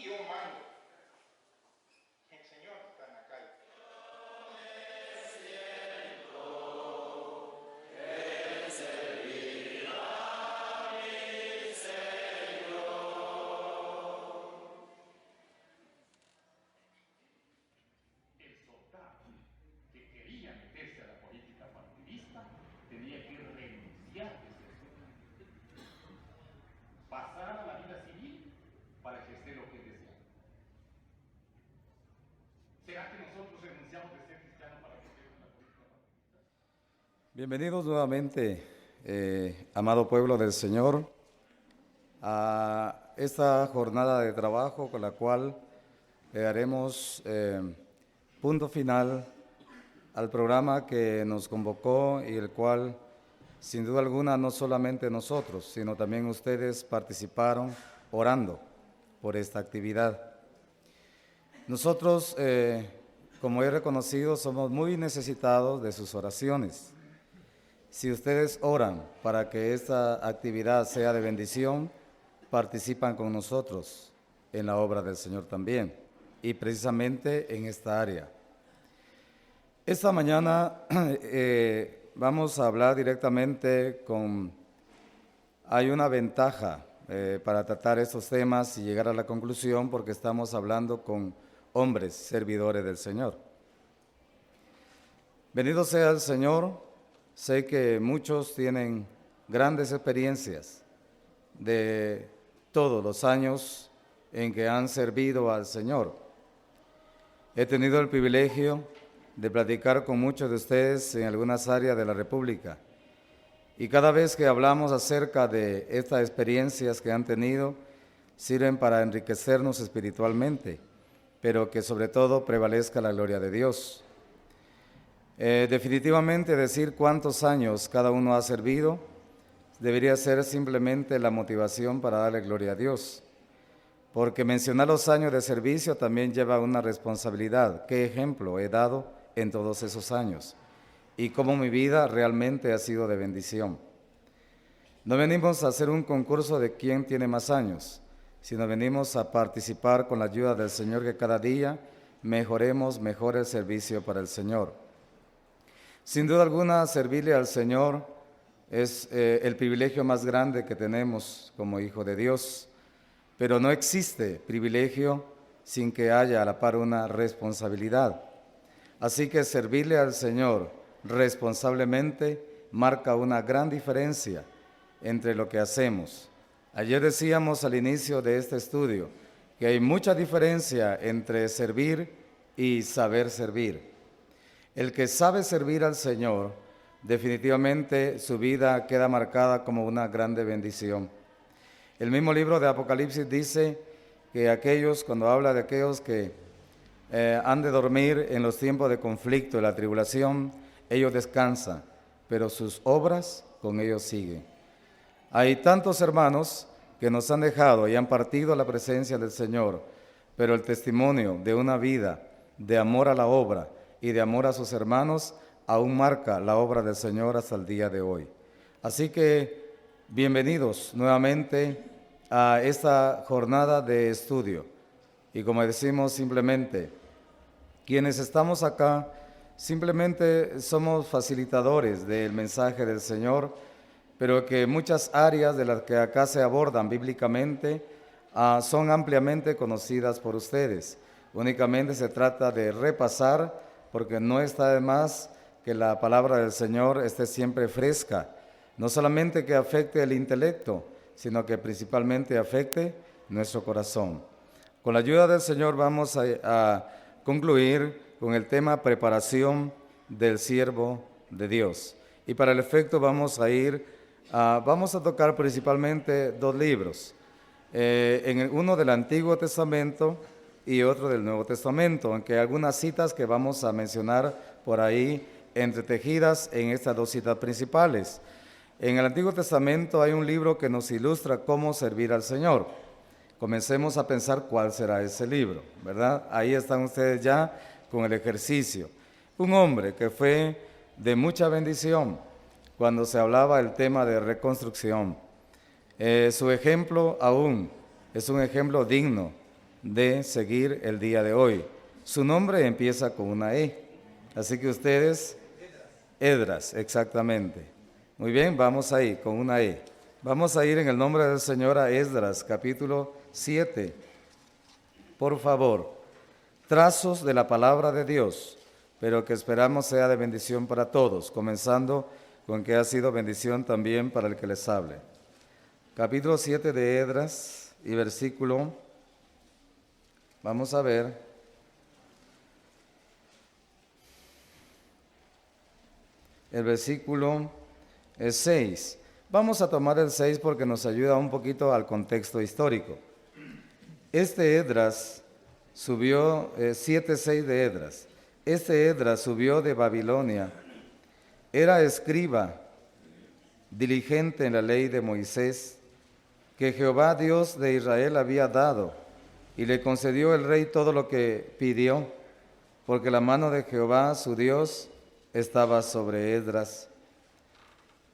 yo mando. El Señor está en la calle. El soldado que quería meterse a la política partidista tenía que renunciar de ser soldado, pasar a la vida civil para ejercer lo que deseaba. ¿Será que nosotros renunciamos de ser cristianos para ejercer la política partidista? Bienvenidos nuevamente, amado pueblo del Señor, a esta jornada de trabajo con la cual le daremos punto final al programa que nos convocó y el cual, sin duda alguna, no solamente nosotros, sino también ustedes participaron orando por esta actividad. Nosotros, como he reconocido, somos muy necesitados de sus oraciones. Si ustedes oran para que esta actividad sea de bendición, participan con nosotros en la obra del Señor también, y precisamente en esta área. Esta mañana vamos a hablar directamente hay una ventaja para tratar estos temas y llegar a la conclusión, porque estamos hablando con hombres servidores del Señor. Bendito sea el Señor. Sé que muchos tienen grandes experiencias de todos los años en que han servido al Señor. He tenido el privilegio de platicar con muchos de ustedes en algunas áreas de la República. Y cada vez que hablamos acerca de estas experiencias que han tenido, sirven para enriquecernos espiritualmente, pero que sobre todo prevalezca la gloria de Dios. Definitivamente decir cuántos años cada uno ha servido debería ser simplemente la motivación para darle gloria a Dios, porque mencionar los años de servicio también lleva una responsabilidad. ¿Qué ejemplo he dado en todos esos años? Y cómo mi vida realmente ha sido de bendición. No venimos a hacer un concurso de quién tiene más años, sino venimos a participar con la ayuda del Señor, que cada día mejoremos mejor el servicio para el Señor. Sin duda alguna, servirle al Señor es el privilegio más grande que tenemos como hijo de Dios, pero no existe privilegio sin que haya a la par una responsabilidad. Así que servirle al Señor responsablemente marca una gran diferencia entre lo que hacemos. Ayer decíamos al inicio de este estudio que hay mucha diferencia entre servir y saber servir. El que sabe servir al Señor, definitivamente su vida queda marcada como una grande bendición. El mismo libro de Apocalipsis dice que cuando habla de aquellos que han de dormir en los tiempos de conflicto y la tribulación, ellos descansan, pero sus obras con ellos siguen. Hay tantos hermanos que nos han dejado y han partido a la presencia del Señor, pero el testimonio de una vida de amor a la obra y de amor a sus hermanos aún marca la obra del Señor hasta el día de hoy. Así que bienvenidos nuevamente a esta jornada de estudio. Y como decimos, simplemente, quienes estamos acá, simplemente somos facilitadores del mensaje del Señor, pero que muchas áreas de las que acá se abordan bíblicamente son ampliamente conocidas por ustedes. Únicamente se trata de repasar, porque no está de más que la palabra del Señor esté siempre fresca, no solamente que afecte el intelecto, sino que principalmente afecte nuestro corazón. Con la ayuda del Señor vamos a concluir con el tema preparación del siervo de Dios. Y para el efecto vamos a tocar principalmente dos libros, uno del Antiguo Testamento y otro del Nuevo Testamento, aunque hay algunas citas que vamos a mencionar por ahí entretejidas en estas dos citas principales. En el Antiguo Testamento hay un libro que nos ilustra cómo servir al Señor. Comencemos a pensar cuál será ese libro, ¿verdad? Ahí están ustedes ya con el ejercicio. Un hombre que fue de mucha bendición cuando se hablaba del tema de reconstrucción. Su ejemplo aún es un ejemplo digno de seguir el día de hoy. Su nombre empieza con una E, así que ustedes, Esdras, exactamente. Muy bien, vamos ahí, con una E. Vamos a ir en el nombre del Señor a Esdras, capítulo 7. Por favor, trazos de la palabra de Dios, pero que esperamos sea de bendición para todos, comenzando con que ha sido bendición también para el que les hable. Capítulo 7 de Esdras y versículo, vamos a ver, el versículo 6. Vamos a tomar el 6 porque nos ayuda un poquito al contexto histórico. Este Esdras subió, 7:6 de Esdras. Este Esdras subió de Babilonia. Era escriba, diligente en la ley de Moisés, que Jehová Dios de Israel había dado, y le concedió el rey todo lo que pidió, porque la mano de Jehová su Dios estaba sobre Esdras.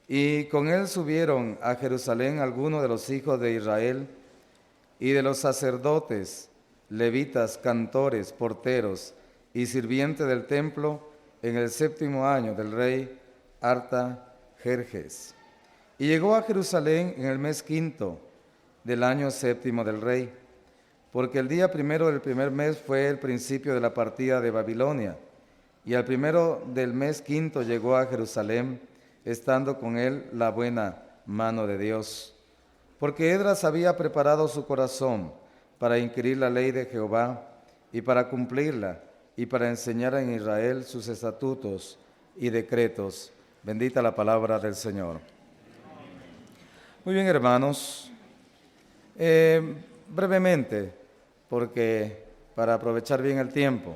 Y con él subieron a Jerusalén algunos de los hijos de Israel y de los sacerdotes, levitas, cantores, porteros y sirvientes del templo en el 7º año del rey Artajerjes. Y llegó a Jerusalén en el mes 5 del año 7 del rey, porque el día 1 del primer mes fue el principio de la partida de Babilonia, y al 1 del mes 5 llegó a Jerusalén, estando con él la buena mano de Dios. Porque Esdras había preparado su corazón para inquirir la ley de Jehová y para cumplirla y para enseñar en Israel sus estatutos y decretos. Bendita la palabra del Señor. Muy bien, hermanos. Brevemente, porque para aprovechar bien el tiempo,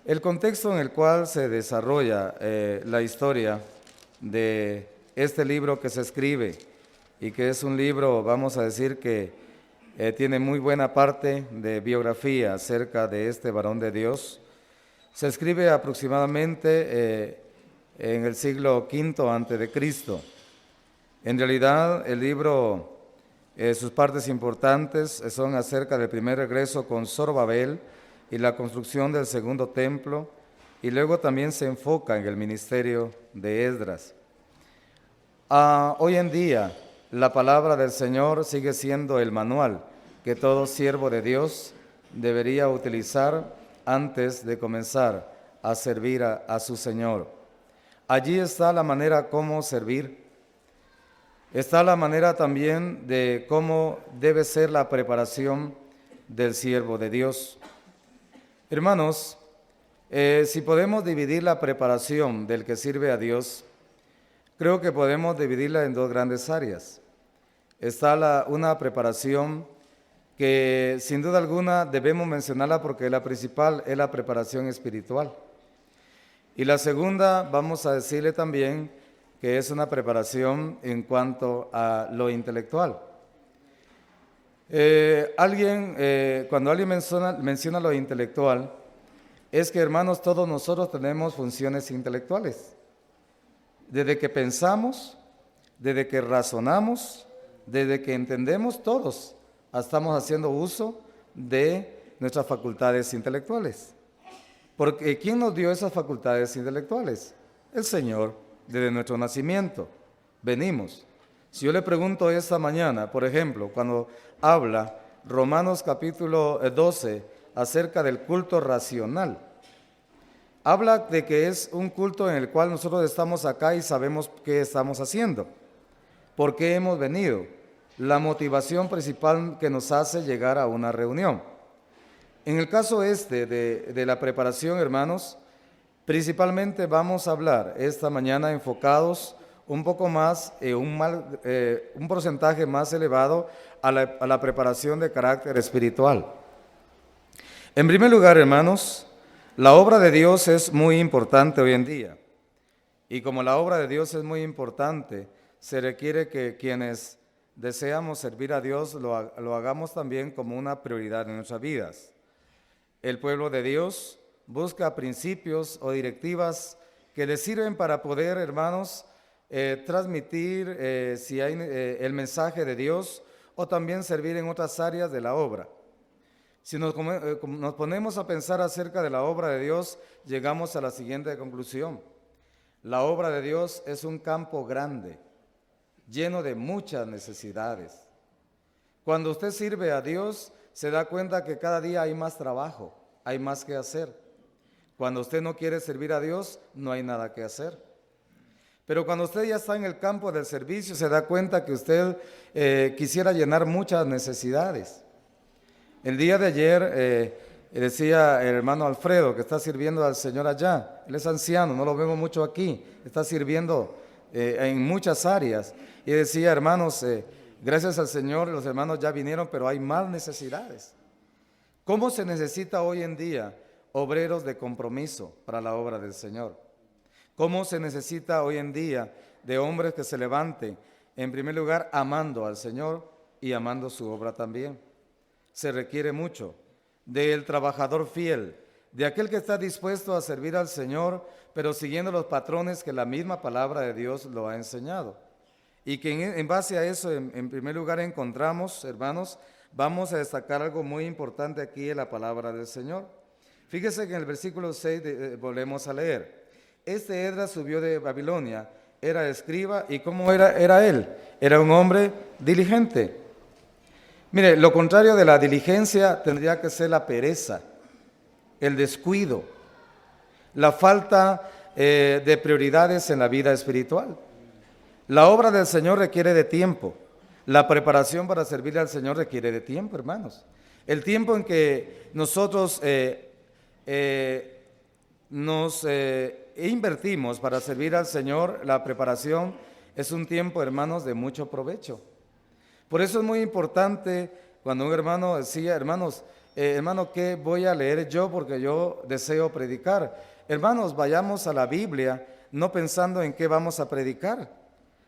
el contexto en el cual se desarrolla la historia de este libro que se escribe y que es un libro, vamos a decir que tiene muy buena parte de biografía acerca de este varón de Dios. Se escribe aproximadamente en el siglo V antes de Cristo. En realidad el libro, sus partes importantes son acerca del primer regreso con Zorobabel y la construcción del segundo templo, y luego también se enfoca en el ministerio de Esdras. Hoy en día, la palabra del Señor sigue siendo el manual que todo siervo de Dios debería utilizar antes de comenzar a servir a su Señor. Allí está la manera cómo servir. Está la manera también de cómo debe ser la preparación del siervo de Dios. Hermanos, si podemos dividir la preparación del que sirve a Dios, creo que podemos dividirla en dos grandes áreas. Está una preparación que sin duda alguna debemos mencionarla porque la principal es la preparación espiritual. Y la segunda, vamos a decirle también que es una preparación en cuanto a lo intelectual. Cuando alguien menciona lo intelectual, es que, hermanos, todos nosotros tenemos funciones intelectuales. Desde que pensamos, desde que razonamos, desde que entendemos, todos estamos haciendo uso de nuestras facultades intelectuales. Porque ¿quién nos dio esas facultades intelectuales? El Señor, desde nuestro nacimiento. Venimos. Si yo le pregunto esta mañana, por ejemplo, cuando habla Romanos capítulo 12 acerca del culto racional, habla de que es un culto en el cual nosotros estamos acá y sabemos qué estamos haciendo, por qué hemos venido, la motivación principal que nos hace llegar a una reunión. En el caso de la preparación, hermanos, principalmente vamos a hablar esta mañana enfocados un poco más, un porcentaje más elevado a la preparación de carácter espiritual. En primer lugar, hermanos, la obra de Dios es muy importante hoy en día. Y como la obra de Dios es muy importante, se requiere que quienes deseamos servir a Dios lo hagamos también como una prioridad en nuestras vidas. El pueblo de Dios busca principios o directivas que les sirven para poder, hermanos, transmitir si hay el mensaje de Dios o también servir en otras áreas de la obra. Si nos ponemos a pensar acerca de la obra de Dios, llegamos a la siguiente conclusión. La obra de Dios es un campo grande, lleno de muchas necesidades. Cuando usted sirve a Dios, se da cuenta que cada día hay más trabajo, hay más que hacer. Cuando usted no quiere servir a Dios, no hay nada que hacer. Pero cuando usted ya está en el campo del servicio, se da cuenta que usted quisiera llenar muchas necesidades. El día de ayer decía el hermano Alfredo, que está sirviendo al Señor allá. Él es anciano, no lo vemos mucho aquí, está sirviendo en muchas áreas. Y decía, hermanos, gracias al Señor, los hermanos ya vinieron, pero hay más necesidades. ¿Cómo se necesita hoy en día obreros de compromiso para la obra del Señor? ¿Cómo se necesita hoy en día de hombres que se levanten, en primer lugar, amando al Señor y amando su obra también? Se requiere mucho del trabajador fiel, de aquel que está dispuesto a servir al Señor, pero siguiendo los patrones que la misma palabra de Dios lo ha enseñado. Y que en base a eso, en primer lugar, encontramos, hermanos, vamos a destacar algo muy importante aquí en la palabra del Señor. Fíjese que en el versículo 6 volvemos a leer. Este Esdras subió de Babilonia, era escriba, ¿y cómo era él? Era un hombre diligente. Mire, lo contrario de la diligencia tendría que ser la pereza, el descuido, la falta de prioridades en la vida espiritual. La obra del Señor requiere de tiempo. La preparación para servirle al Señor requiere de tiempo, hermanos. El tiempo en que nosotros nos invertimos para servir al Señor, la preparación es un tiempo, hermanos, de mucho provecho. Por eso es muy importante cuando un hermano decía, hermanos, hermano, ¿qué voy a leer yo? Porque yo deseo predicar. Hermanos, vayamos a la Biblia no pensando en qué vamos a predicar.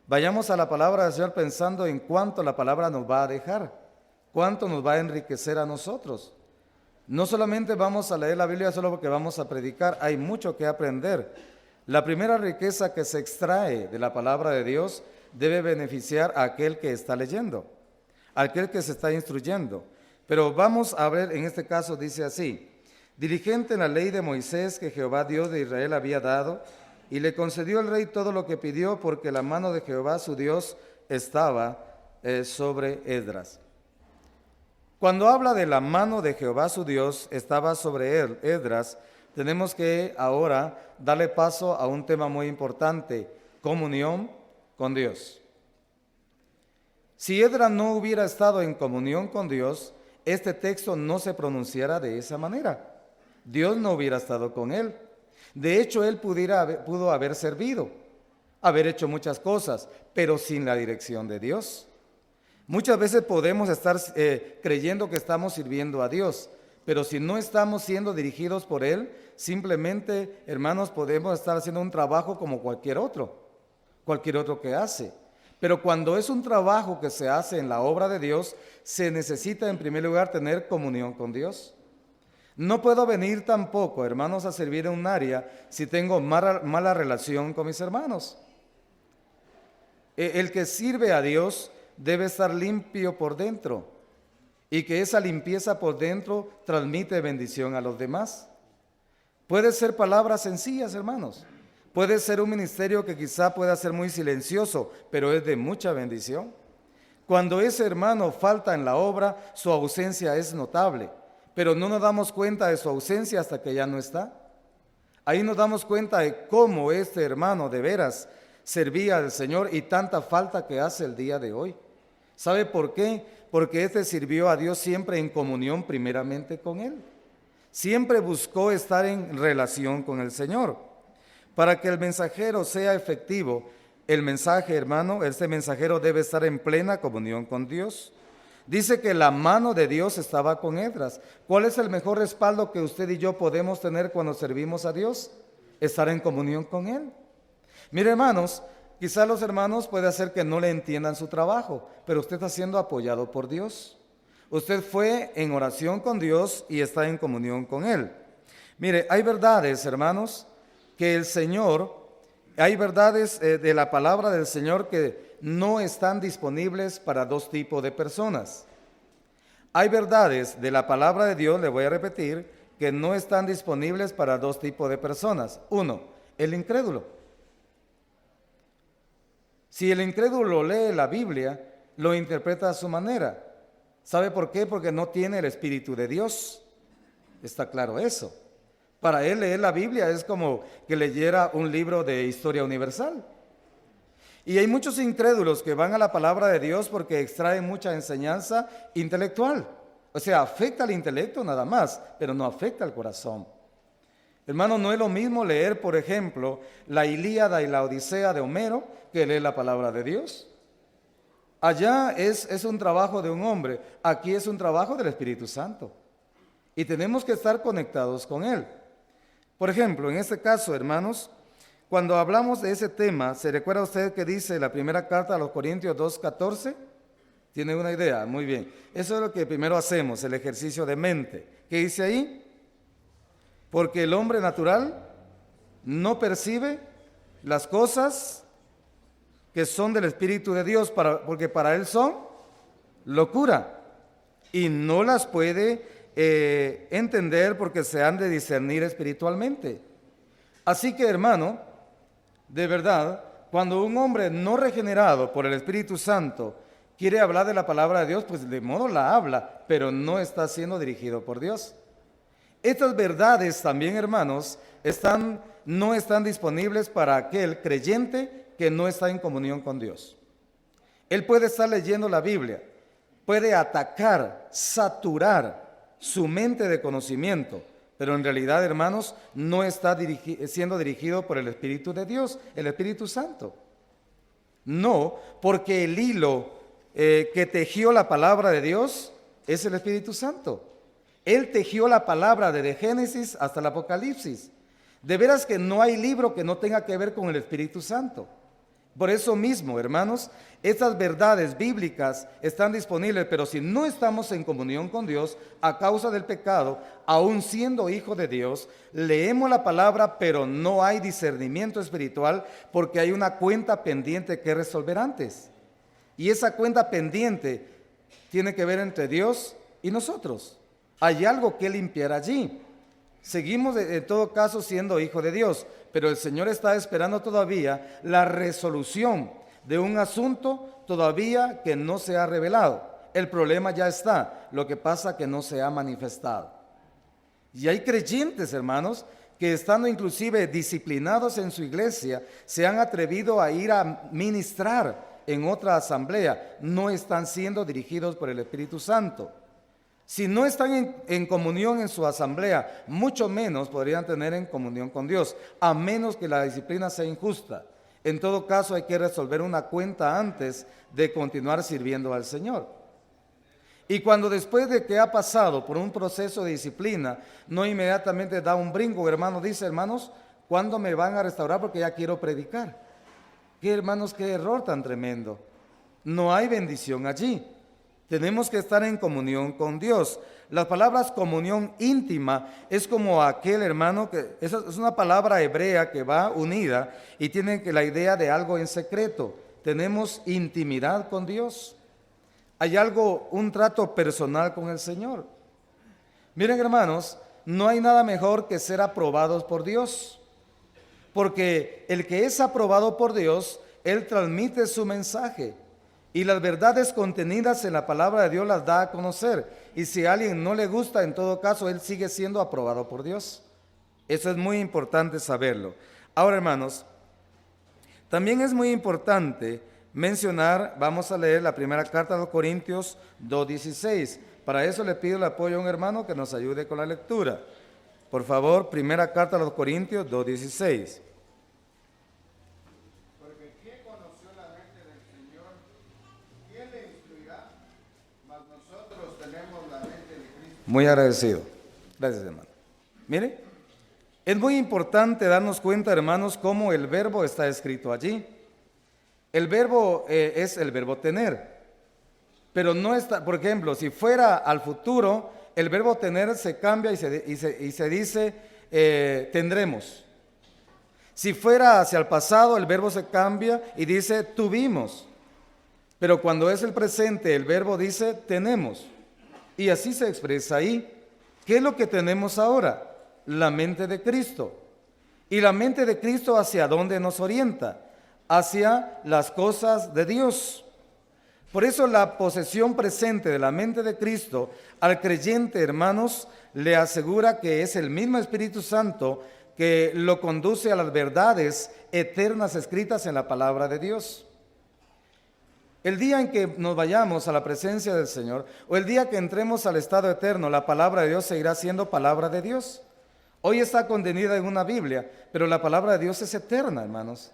Vayamos a la palabra del Señor pensando en cuánto la palabra nos va a dejar, cuánto nos va a enriquecer a nosotros. No solamente vamos a leer la Biblia solo porque vamos a predicar, hay mucho que aprender. La primera riqueza que se extrae de la palabra de Dios debe beneficiar a aquel que está leyendo, a aquel que se está instruyendo. Pero vamos a ver, en este caso dice así: diligente en la ley de Moisés que Jehová Dios de Israel había dado, y le concedió el rey todo lo que pidió, porque la mano de Jehová su Dios estaba sobre Esdras. Cuando habla de la mano de Jehová su Dios estaba sobre Esdras, tenemos que ahora darle paso a un tema muy importante: comunión con Dios. Si Esdras no hubiera estado en comunión con Dios, este texto no se pronunciara de esa manera. Dios no hubiera estado con él. De hecho, él pudo haber servido, haber hecho muchas cosas, pero sin la dirección de Dios. Muchas veces podemos estar creyendo que estamos sirviendo a Dios, pero si no estamos siendo dirigidos por Él, simplemente, hermanos, podemos estar haciendo un trabajo como cualquier otro que hace. Pero cuando es un trabajo que se hace en la obra de Dios, se necesita en primer lugar tener comunión con Dios. No puedo venir tampoco, hermanos, a servir en un área si tengo mala relación con mis hermanos. El que sirve a Dios debe estar limpio por dentro, y que esa limpieza por dentro transmite bendición a los demás. Puede ser palabras sencillas, hermanos. Puede ser un ministerio que quizá pueda ser muy silencioso, pero es de mucha bendición. Cuando ese hermano falta en la obra, su ausencia es notable, pero no nos damos cuenta de su ausencia hasta que ya no está. Ahí nos damos cuenta de cómo este hermano de veras servía al Señor y tanta falta que hace el día de hoy. ¿Sabe por qué? Porque este sirvió a Dios siempre en comunión primeramente con Él. Siempre buscó estar en relación con el Señor. Para que el mensajero sea efectivo, el mensaje, hermano, este mensajero debe estar en plena comunión con Dios. Dice que la mano de Dios estaba con Esdras. ¿Cuál es el mejor respaldo que usted y yo podemos tener cuando servimos a Dios? Estar en comunión con Él. Mire, hermanos, quizá los hermanos puede hacer que no le entiendan su trabajo, pero usted está siendo apoyado por Dios. Usted fue en oración con Dios y está en comunión con Él. Mire, hay verdades, hermanos, que el Señor, hay verdades de la palabra del Señor que no están disponibles para dos tipos de personas. hay verdades de la palabra de Dios, le voy a repetir, que no están disponibles para dos tipos de personas. Uno, el incrédulo. Si el incrédulo lee la Biblia, lo interpreta a su manera. ¿Sabe por qué? Porque no tiene el Espíritu de Dios. Está claro eso. Para él leer la Biblia es como que leyera un libro de historia universal. Y hay muchos incrédulos que van a la palabra de Dios porque extraen mucha enseñanza intelectual. O sea, afecta al intelecto nada más, pero no afecta al corazón. Hermano, no es lo mismo leer, por ejemplo, la Ilíada y la Odisea de Homero que leer la palabra de Dios. Allá es un trabajo de un hombre, aquí es un trabajo del Espíritu Santo. Y tenemos que estar conectados con Él. Por ejemplo, en este caso, hermanos, cuando hablamos de ese tema, ¿se recuerda usted que dice la primera carta a los Corintios 2:14? ¿Tiene una idea? Muy bien. Eso es lo que primero hacemos, el ejercicio de mente. ¿Qué dice ahí? Porque el hombre natural no percibe las cosas que son del Espíritu de Dios, porque para él son locura, y no las puede entender porque se han de discernir espiritualmente. Así que, hermano, de verdad, cuando un hombre no regenerado por el Espíritu Santo quiere hablar de la palabra de Dios, pues de modo la habla, pero no está siendo dirigido por Dios. Estas verdades también, hermanos, no están disponibles para aquel creyente que no está en comunión con Dios. Él puede estar leyendo la Biblia, puede atacar, saturar su mente de conocimiento, pero en realidad, hermanos, no está siendo dirigido por el Espíritu de Dios, el Espíritu Santo. No, porque el hilo que tejió la palabra de Dios es el Espíritu Santo. Él tejió la palabra desde Génesis hasta el Apocalipsis. De veras que no hay libro que no tenga que ver con el Espíritu Santo. Por eso mismo, hermanos, estas verdades bíblicas están disponibles, pero si no estamos en comunión con Dios a causa del pecado, aun siendo hijo de Dios, leemos la palabra, pero no hay discernimiento espiritual porque hay una cuenta pendiente que resolver antes. Y esa cuenta pendiente tiene que ver entre Dios y nosotros. Hay algo que limpiar allí. Seguimos en todo caso siendo hijo de Dios, pero el Señor está esperando todavía la resolución de un asunto todavía que no se ha revelado. El problema ya está, lo que pasa que no se ha manifestado. Y hay creyentes, hermanos, que estando inclusive disciplinados en su iglesia, se han atrevido a ir a ministrar en otra asamblea, no están siendo dirigidos por el Espíritu Santo. Si no están en comunión en su asamblea, mucho menos podrían tener en comunión con Dios, a menos que la disciplina sea injusta. En todo caso, hay que resolver una cuenta antes de continuar sirviendo al Señor. Y cuando después de que ha pasado por un proceso de disciplina, no inmediatamente da un brinco, hermano, dice, hermanos, ¿cuándo me van a restaurar? Porque ya quiero predicar. ¿Qué, hermanos, qué error tan tremendo? No hay bendición allí. Tenemos que estar en comunión con Dios. Las palabras comunión íntima es como aquel, hermano, que es una palabra hebrea que va unida y tiene la idea de algo en secreto. Tenemos intimidad con Dios. Hay un trato personal con el Señor. Miren, hermanos, no hay nada mejor que ser aprobados por Dios. Porque el que es aprobado por Dios, Él transmite su mensaje. Y las verdades contenidas en la palabra de Dios las da a conocer. Y si a alguien no le gusta, en todo caso, él sigue siendo aprobado por Dios. Eso es muy importante saberlo. Ahora, hermanos, también es muy importante mencionar, vamos a leer la primera carta a los Corintios 2:16. Para eso le pido el apoyo a un hermano que nos ayude con la lectura. Por favor, primera carta a los Corintios 2:16. Muy agradecido. Gracias, hermano. Mire, es muy importante darnos cuenta, hermanos, cómo el verbo está escrito allí. El verbo es el verbo tener. Pero no está, por ejemplo, si fuera al futuro, el verbo tener se cambia y se dice tendremos. Si fuera hacia el pasado, el verbo se cambia y dice tuvimos. Pero cuando es el presente, el verbo dice tenemos. Y así se expresa ahí. ¿Qué es lo que tenemos ahora? La mente de Cristo. ¿Y la mente de Cristo hacia dónde nos orienta? Hacia las cosas de Dios. Por eso la posesión presente de la mente de Cristo al creyente, hermanos, le asegura que es el mismo Espíritu Santo que lo conduce a las verdades eternas escritas en la palabra de Dios. El día en que nos vayamos a la presencia del Señor, o el día que entremos al estado eterno, la palabra de Dios seguirá siendo palabra de Dios. Hoy está contenida en una Biblia, pero la palabra de Dios es eterna, hermanos.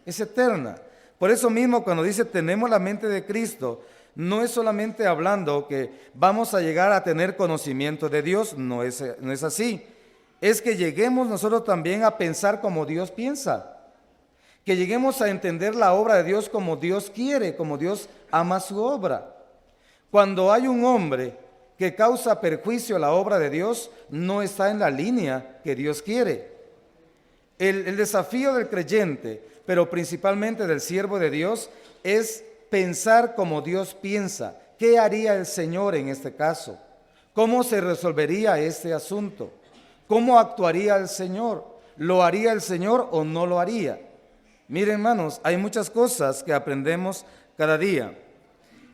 Es eterna. Por eso mismo, cuando dice tenemos la mente de Cristo, no es solamente hablando que vamos a llegar a tener conocimiento de Dios, no es así. Es que lleguemos nosotros también a pensar como Dios piensa. Que lleguemos a entender la obra de Dios como Dios quiere, como Dios ama su obra. Cuando hay un hombre que causa perjuicio a la obra de Dios, no está en la línea que Dios quiere. El desafío del creyente, pero principalmente del siervo de Dios, es pensar como Dios piensa. ¿Qué haría el Señor en este caso? ¿Cómo se resolvería este asunto? ¿Cómo actuaría el Señor? ¿Lo haría el Señor o no lo haría? Miren, hermanos, hay muchas cosas que aprendemos cada día.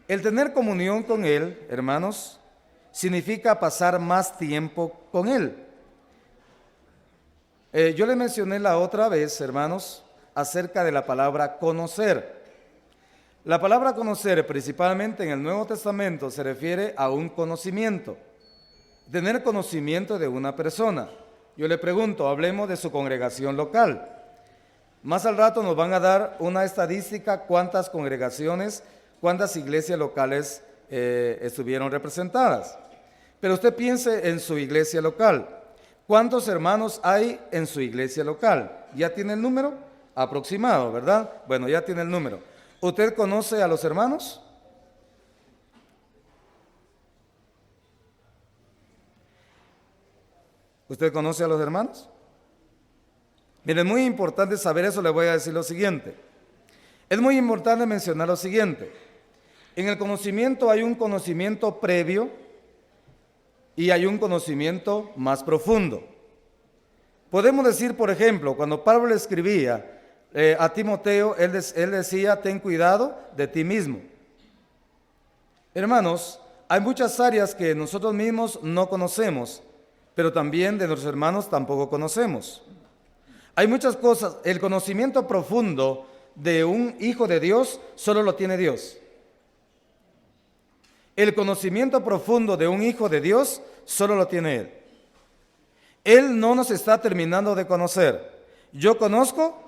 El tener comunión con Él, hermanos, significa pasar más tiempo con Él. Yo le mencioné la otra vez, hermanos, acerca de la palabra conocer. La palabra conocer, principalmente en el Nuevo Testamento, se refiere a un conocimiento. Tener conocimiento de una persona. Yo le pregunto, hablemos de su congregación local. Más al rato nos van a dar una estadística, cuántas congregaciones, cuántas iglesias locales estuvieron representadas. Pero usted piense en su iglesia local. ¿Cuántos hermanos hay en su iglesia local? ¿Ya tiene el número? Aproximado, ¿verdad? Bueno, ya tiene el número. ¿Usted conoce a los hermanos? ¿Usted conoce a los hermanos? Miren, es muy importante saber eso, le voy a decir lo siguiente. Es muy importante mencionar lo siguiente. En el conocimiento hay un conocimiento previo y hay un conocimiento más profundo. Podemos decir, por ejemplo, cuando Pablo le escribía a Timoteo, él decía, ten cuidado de ti mismo. Hermanos, hay muchas áreas que nosotros mismos no conocemos, pero también de nuestros hermanos tampoco conocemos. Hay muchas cosas, el conocimiento profundo de un hijo de Dios solo lo tiene Dios. El conocimiento profundo de un hijo de Dios solo lo tiene Él. Él no nos está terminando de conocer. Yo conozco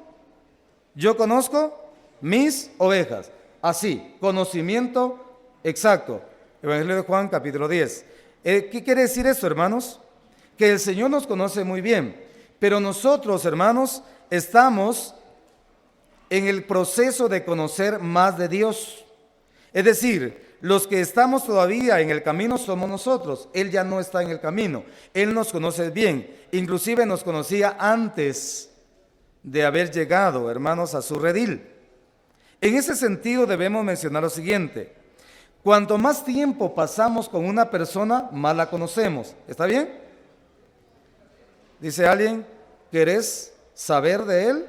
mis ovejas. Así, conocimiento exacto. Evangelio de Juan, capítulo 10. ¿Qué quiere decir esto, hermanos? Que el Señor nos conoce muy bien, pero nosotros, hermanos, estamos en el proceso de conocer más de Dios. Es decir, los que estamos todavía en el camino somos nosotros. Él ya no está en el camino. Él nos conoce bien. Inclusive nos conocía antes de haber llegado, hermanos, a su redil. En ese sentido debemos mencionar lo siguiente. Cuanto más tiempo pasamos con una persona, más la conocemos. ¿Está bien? Dice alguien, ¿querés saber de él?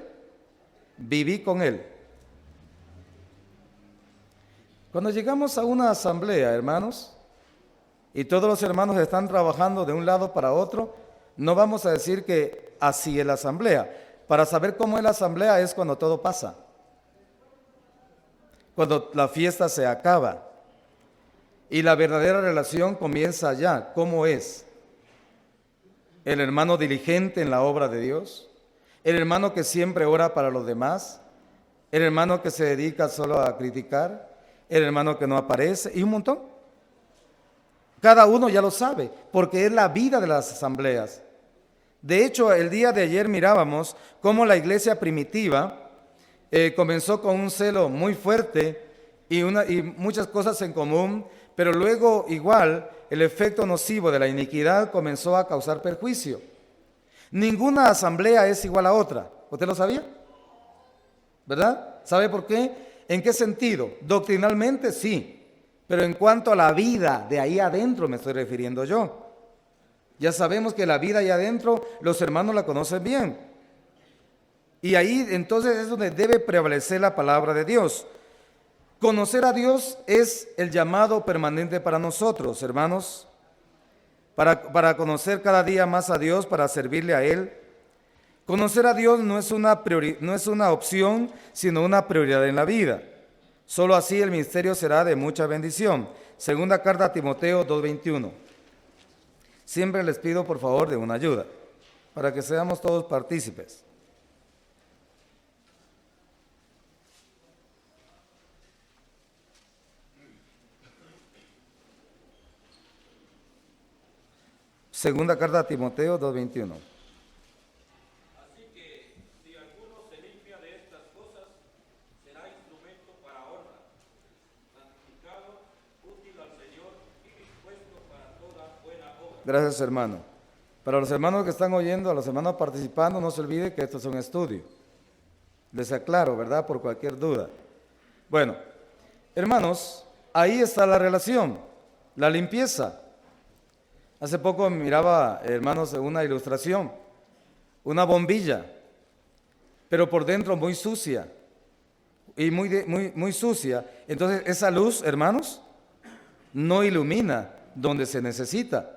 Viví con él. Cuando llegamos a una asamblea, hermanos, y todos los hermanos están trabajando de un lado para otro, no vamos a decir que así es la asamblea. Para saber cómo es la asamblea es cuando todo pasa. Cuando la fiesta se acaba y la verdadera relación comienza allá. ¿Cómo es? El hermano diligente en la obra de Dios, el hermano que siempre ora para los demás, el hermano que se dedica solo a criticar, el hermano que no aparece, y un montón. Cada uno ya lo sabe, porque es la vida de las asambleas. De hecho, el día de ayer mirábamos cómo la iglesia primitiva comenzó con un celo muy fuerte y muchas cosas en común, pero luego igual el efecto nocivo de la iniquidad comenzó a causar perjuicio. Ninguna asamblea es igual a otra. ¿Usted lo sabía? ¿Verdad? ¿Sabe por qué? ¿En qué sentido? Doctrinalmente sí, Pero en cuanto a la vida de ahí adentro me estoy refiriendo yo. Ya sabemos que la vida ahí adentro los hermanos la conocen bien. Y ahí entonces es donde debe prevalecer la palabra de Dios. Conocer a Dios es el llamado permanente para nosotros, hermanos. Para conocer cada día más a Dios, para servirle a Él. Conocer a Dios no es una opción, sino una prioridad en la vida. Solo así el ministerio será de mucha bendición. Segunda carta a Timoteo 2:21. Siempre les pido por favor de una ayuda, para que seamos todos partícipes. Segunda carta a Timoteo 2:21. Así que, si alguno se limpia de estas cosas, será instrumento para honra, santificado, útil al Señor y dispuesto para toda buena obra. Gracias, hermano. Para los hermanos que están oyendo, a los hermanos participando, no se olvide que esto es un estudio. Les aclaro, ¿verdad? Por cualquier duda. Bueno, hermanos, ahí está la relación, la limpieza. Hace poco miraba, hermanos, una ilustración, una bombilla, pero por dentro muy sucia, y muy sucia. Entonces esa luz, hermanos, no ilumina donde se necesita.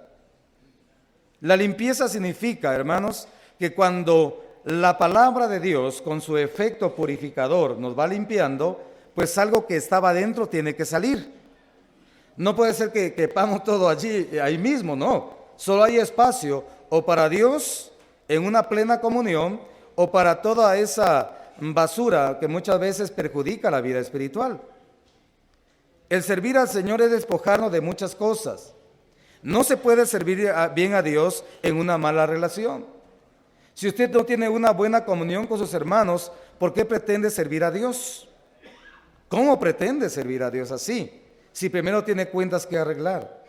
La limpieza significa, hermanos, que cuando la palabra de Dios con su efecto purificador nos va limpiando, pues algo que estaba dentro tiene que salir. No puede ser que quepamos todo allí, ahí mismo, no. Solo hay espacio o para Dios en una plena comunión o para toda esa basura que muchas veces perjudica la vida espiritual. El servir al Señor es despojarnos de muchas cosas. No se puede servir bien a Dios en una mala relación. Si usted no tiene una buena comunión con sus hermanos, ¿por qué pretende servir a Dios? ¿Cómo pretende servir a Dios así? Si primero tiene cuentas que arreglar.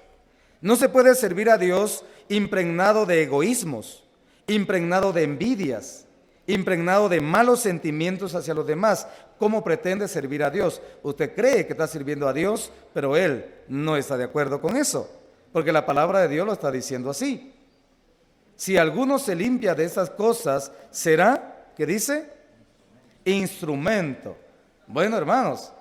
No se puede servir a Dios impregnado de egoísmos, impregnado de envidias, impregnado de malos sentimientos hacia los demás. ¿Cómo pretende servir a Dios? Usted cree que está sirviendo a Dios, pero Él no está de acuerdo con eso, porque la palabra de Dios lo está diciendo así. Si alguno se limpia de esas cosas, será, ¿qué dice? Instrumento. Bueno, hermanos,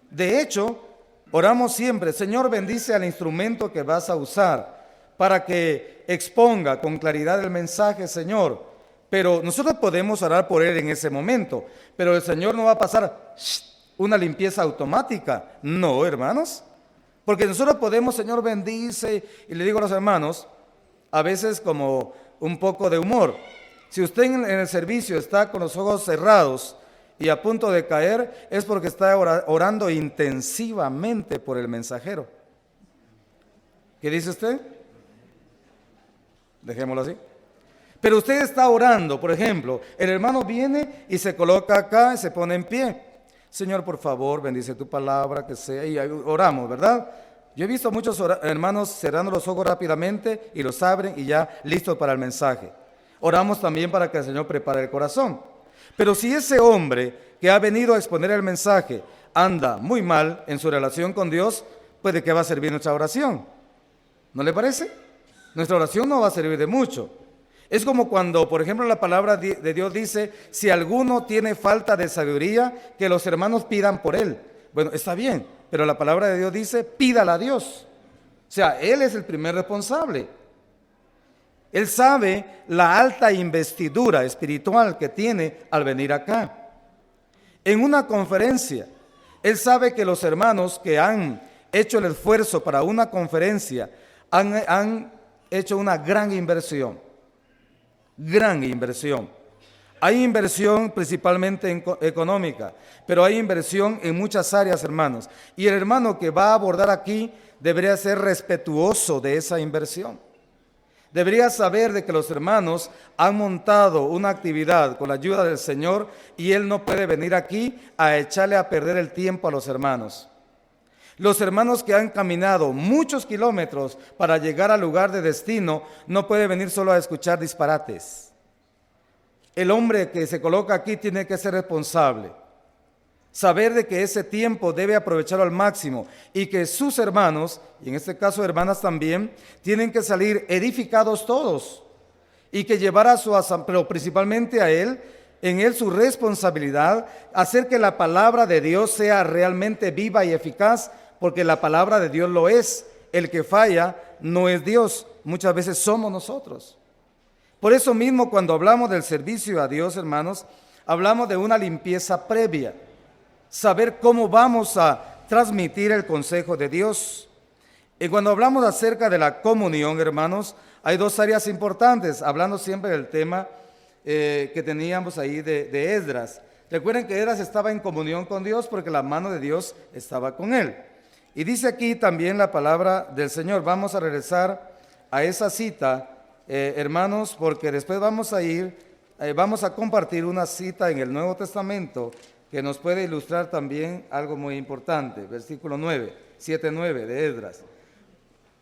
de hecho, oramos siempre, Señor, bendice al instrumento que vas a usar para que exponga con claridad el mensaje, Señor. Pero nosotros podemos orar por él en ese momento, pero el Señor no va a pasar una limpieza automática. No, hermanos, porque nosotros podemos, Señor, bendice, y le digo a los hermanos, a veces como un poco de humor. Si usted en el servicio está con los ojos cerrados y a punto de caer, es porque está orando intensivamente por el mensajero. ¿Qué dice usted? Dejémoslo así. Pero usted está orando, por ejemplo, el hermano viene y se coloca acá y se pone en pie. Señor, por favor, bendice tu palabra, que sea, y oramos, ¿verdad? Yo he visto a muchos hermanos cerrando los ojos rápidamente y los abren y ya listos para el mensaje. Oramos también para que el Señor prepare el corazón. Pero si ese hombre que ha venido a exponer el mensaje anda muy mal en su relación con Dios, pues ¿de qué va a servir nuestra oración? ¿No le parece? Nuestra oración no va a servir de mucho. Es como cuando, por ejemplo, la palabra de Dios dice, si alguno tiene falta de sabiduría, que los hermanos pidan por él. Bueno, está bien, pero la palabra de Dios dice, pídala a Dios. O sea, Él es el primer responsable. Él sabe la alta investidura espiritual que tiene al venir acá. En una conferencia, Él sabe que los hermanos que han hecho el esfuerzo para una conferencia han hecho una gran inversión. Gran inversión. Hay inversión principalmente económica, pero hay inversión en muchas áreas, hermanos. Y el hermano que va a abordar aquí debería ser respetuoso de esa inversión. Debería saber de que los hermanos han montado una actividad con la ayuda del Señor y él no puede venir aquí a echarle a perder el tiempo a los hermanos. Los hermanos que han caminado muchos kilómetros para llegar al lugar de destino no puede venir solo a escuchar disparates. El hombre que se coloca aquí tiene que ser responsable. Saber de que ese tiempo debe aprovecharlo al máximo y que sus hermanos, y en este caso hermanas también, tienen que salir edificados todos y que llevar a su asamblea, pero principalmente a él, en él su responsabilidad, hacer que la palabra de Dios sea realmente viva y eficaz, porque la palabra de Dios lo es. El que falla no es Dios, muchas veces somos nosotros. Por eso mismo, cuando hablamos del servicio a Dios, hermanos, hablamos de una limpieza previa. Saber cómo vamos a transmitir el consejo de Dios. Y cuando hablamos acerca de la comunión, hermanos, hay dos áreas importantes, hablando siempre del tema que teníamos ahí de Esdras. Recuerden que Esdras estaba en comunión con Dios porque la mano de Dios estaba con él. Y dice aquí también la palabra del Señor. Vamos a regresar a esa cita, hermanos, porque después vamos a compartir una cita en el Nuevo Testamento que nos puede ilustrar también algo muy importante. Versículo 9, 7-9 de Esdras.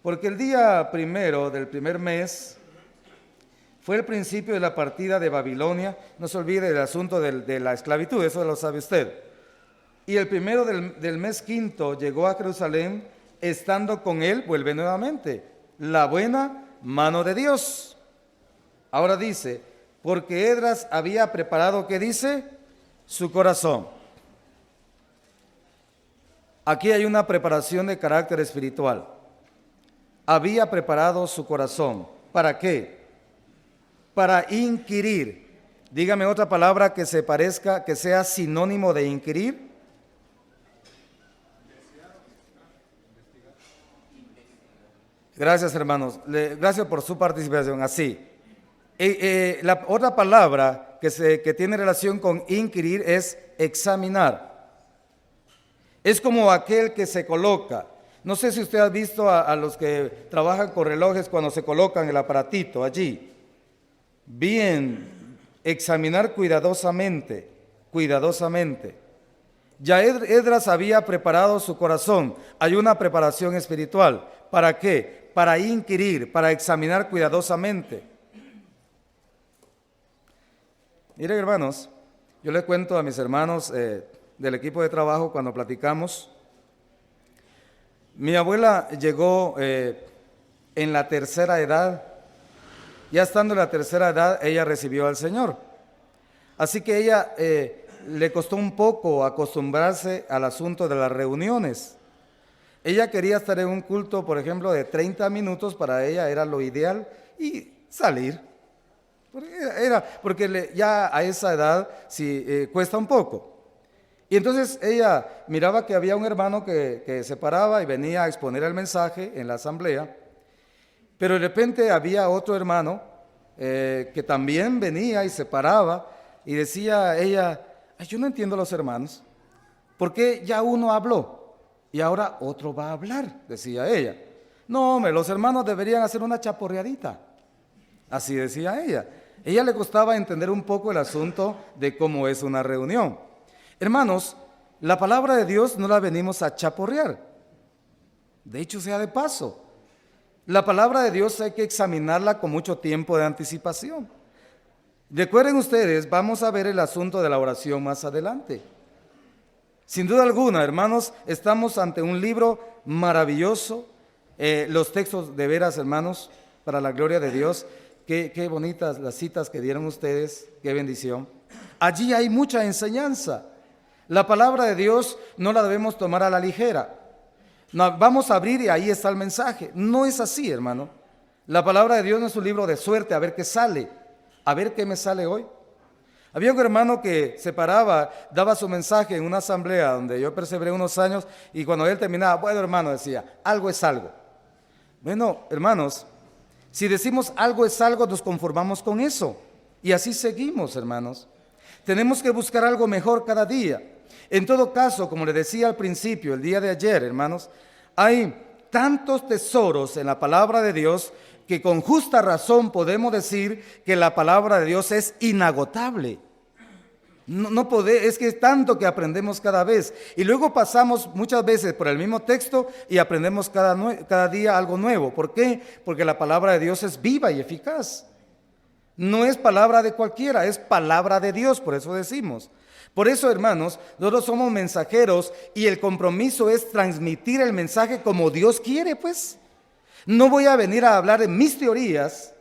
Porque el día primero del primer mes fue el principio de la partida de Babilonia. No se olvide el asunto de la esclavitud, eso lo sabe usted. Y el primero del mes quinto llegó a Jerusalén, estando con él, vuelve nuevamente, la buena mano de Dios. Ahora dice, porque Esdras había preparado, ¿qué dice? Su corazón. Aquí hay una preparación de carácter espiritual. Había preparado su corazón. ¿Para qué? Para inquirir. Dígame otra palabra que se parezca, que sea sinónimo de inquirir. Gracias, hermanos. Gracias por su participación. Así. La otra palabra que tiene relación con inquirir es examinar. Es como aquel que se coloca. No sé si usted ha visto a los que trabajan con relojes cuando se colocan el aparatito allí. Bien, examinar cuidadosamente. Ya Esdras había preparado su corazón. Hay una preparación espiritual. ¿Para qué? Para inquirir, para examinar cuidadosamente. Miren, hermanos, yo le cuento a mis hermanos del equipo de trabajo cuando platicamos. Mi abuela llegó en la tercera edad. Ya estando en la tercera edad, ella recibió al Señor. Así que ella le costó un poco acostumbrarse al asunto de las reuniones. Ella quería estar en un culto, por ejemplo, de 30 minutos, para ella era lo ideal, y salir. Porque ya a esa edad sí cuesta un poco. Y entonces ella miraba que había un hermano que se paraba y venía a exponer el mensaje en la asamblea, pero de repente había otro hermano que también venía y se paraba y decía ella, yo no entiendo a los hermanos, ¿por qué ya uno habló y ahora otro va a hablar? Decía ella. No, hombre, los hermanos deberían hacer una chaporreadita. Así decía ella. Ella le costaba entender un poco el asunto de cómo es una reunión. Hermanos, la palabra de Dios no la venimos a chaporrear. De hecho, sea de paso. La palabra de Dios hay que examinarla con mucho tiempo de anticipación. Recuerden ustedes, vamos a ver el asunto de la oración más adelante. Sin duda alguna, hermanos, estamos ante un libro maravilloso. Los textos de veras, hermanos, para la gloria de Dios. Qué bonitas las citas que dieron ustedes, qué bendición. Allí hay mucha enseñanza. La palabra de Dios no la debemos tomar a la ligera. No, vamos a abrir y ahí está el mensaje. No es así, hermano. La palabra de Dios no es un libro de suerte, a ver qué sale, a ver qué me sale hoy. Había un hermano que se paraba, daba su mensaje en una asamblea donde yo perseveré unos años, y cuando él terminaba, bueno, hermano, decía, algo es algo. Bueno, hermanos, si decimos algo es algo, nos conformamos con eso. Y así seguimos, hermanos. Tenemos que buscar algo mejor cada día. En todo caso, como le decía al principio, el día de ayer, hermanos, hay tantos tesoros en la palabra de Dios que con justa razón podemos decir que la palabra de Dios es inagotable. Es que es tanto que aprendemos cada vez. Y luego pasamos muchas veces por el mismo texto y aprendemos cada día algo nuevo. ¿Por qué? Porque la palabra de Dios es viva y eficaz. No es palabra de cualquiera, es palabra de Dios, por eso decimos. Por eso, hermanos, nosotros somos mensajeros y el compromiso es transmitir el mensaje como Dios quiere, pues. No voy a venir a hablar de mis teorías,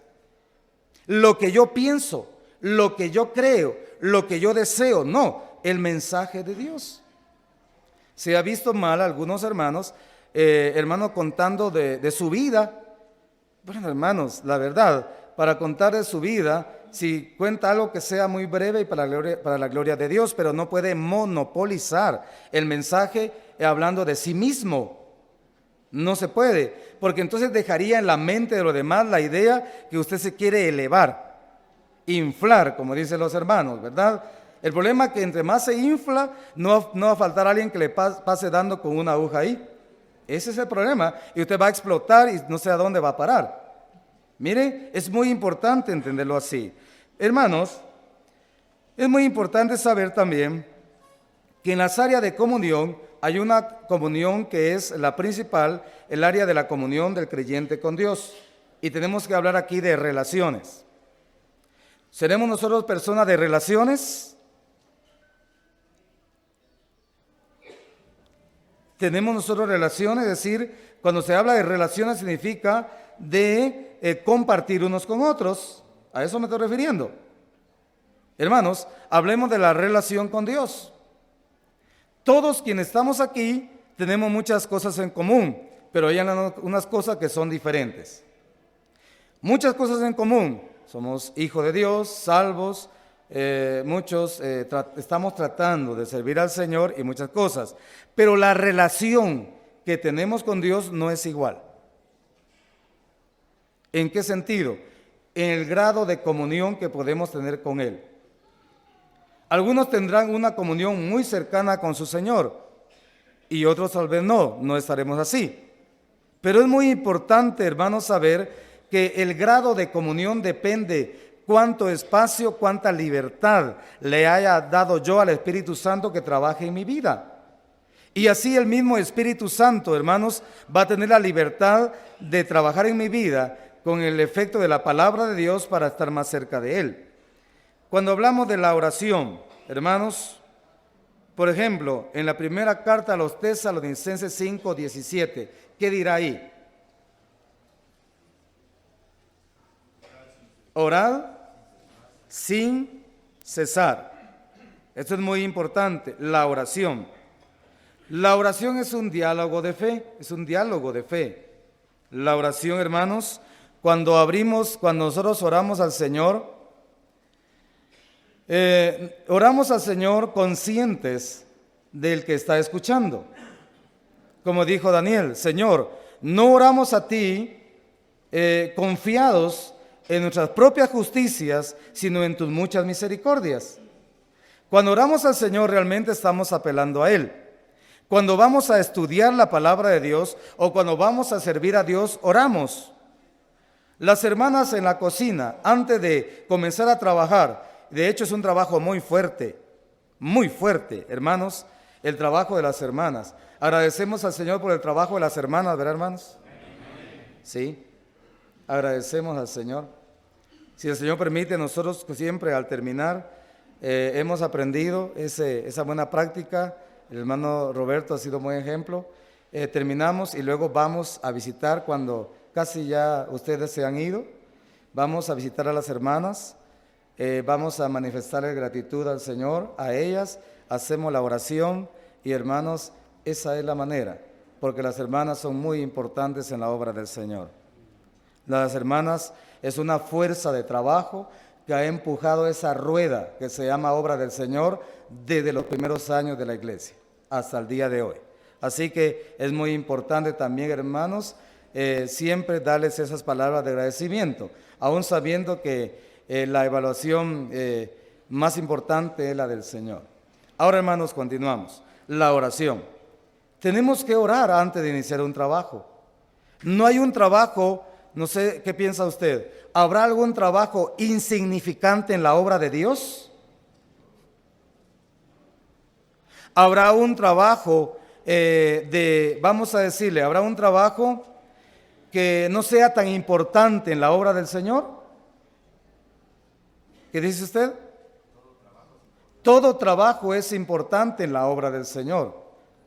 lo que yo pienso, lo que yo creo, lo que yo deseo, no, el mensaje de Dios. Se ha visto mal a algunos hermanos, hermanos contando de su vida. Bueno, hermanos, la verdad, para contar de su vida, si cuenta algo que sea muy breve y para la gloria de Dios, pero no puede monopolizar el mensaje hablando de sí mismo. No se puede, porque entonces dejaría en la mente de los demás la idea que usted se quiere elevar, inflar, como dicen los hermanos, ¿verdad? El problema es que entre más se infla, no va a faltar alguien que le pase dando con una aguja ahí. Ese es el problema, y usted va a explotar y no sé a dónde va a parar. Mire, es muy importante entenderlo así. Hermanos, es muy importante saber también que en las áreas de comunión hay una comunión que es la principal, el área de la comunión del creyente con Dios. Y tenemos que hablar aquí de relaciones. ¿Seremos nosotros personas de relaciones? Tenemos nosotros relaciones, es decir, cuando se habla de relaciones significa de compartir unos con otros. A eso me estoy refiriendo. Hermanos, hablemos de la relación con Dios. Todos quienes estamos aquí tenemos muchas cosas en común, pero hay unas cosas que son diferentes. Muchas cosas en común. Somos hijos de Dios, salvos, muchos estamos tratando de servir al Señor y muchas cosas. Pero la relación que tenemos con Dios no es igual. ¿En qué sentido? En el grado de comunión que podemos tener con Él. Algunos tendrán una comunión muy cercana con su Señor y otros tal vez no estaremos así. Pero es muy importante, hermanos, saber que el grado de comunión depende cuánto espacio, cuánta libertad le haya dado yo al Espíritu Santo que trabaje en mi vida. Y así el mismo Espíritu Santo, hermanos, va a tener la libertad de trabajar en mi vida con el efecto de la palabra de Dios para estar más cerca de Él. Cuando hablamos de la oración, hermanos, por ejemplo, en la primera carta a los Tesalonicenses 5:17, ¿qué dirá ahí? Orad sin cesar. Esto es muy importante, la oración. La oración es un diálogo de fe, es un diálogo de fe. La oración, hermanos, cuando nosotros oramos al Señor, oramos al Señor conscientes del que está escuchando. Como dijo Daniel, Señor, no oramos a ti confiados en nuestras propias justicias, sino en tus muchas misericordias. Cuando oramos al Señor realmente estamos apelando a Él. Cuando vamos a estudiar la palabra de Dios o cuando vamos a servir a Dios, oramos. Las hermanas en la cocina, antes de comenzar a trabajar, de hecho es un trabajo muy fuerte, hermanos, el trabajo de las hermanas. Agradecemos al Señor por el trabajo de las hermanas, ¿verdad, hermanos? Sí, agradecemos al Señor. Si el Señor permite, nosotros siempre al terminar hemos aprendido esa buena práctica. El hermano Roberto ha sido un buen ejemplo. Terminamos y luego vamos a visitar cuando casi ya ustedes se han ido. Vamos a visitar a las hermanas. Vamos a manifestarle gratitud al Señor, a ellas, hacemos la oración y hermanos, esa es la manera, porque las hermanas son muy importantes en la obra del Señor. Las hermanas es una fuerza de trabajo que ha empujado esa rueda que se llama obra del Señor desde los primeros años de la iglesia hasta el día de hoy. Así que es muy importante también, hermanos, siempre darles esas palabras de agradecimiento, aún sabiendo que la evaluación más importante es la del Señor. Ahora, hermanos, continuamos. La oración. Tenemos que orar antes de iniciar un trabajo. No hay un trabajo, no sé qué piensa usted, ¿habrá algún trabajo insignificante en la obra de Dios? ¿Habrá un trabajo vamos a decirle, habrá un trabajo que no sea tan importante en la obra del Señor? ¿Qué dice usted? Todo trabajo es importante en la obra del Señor.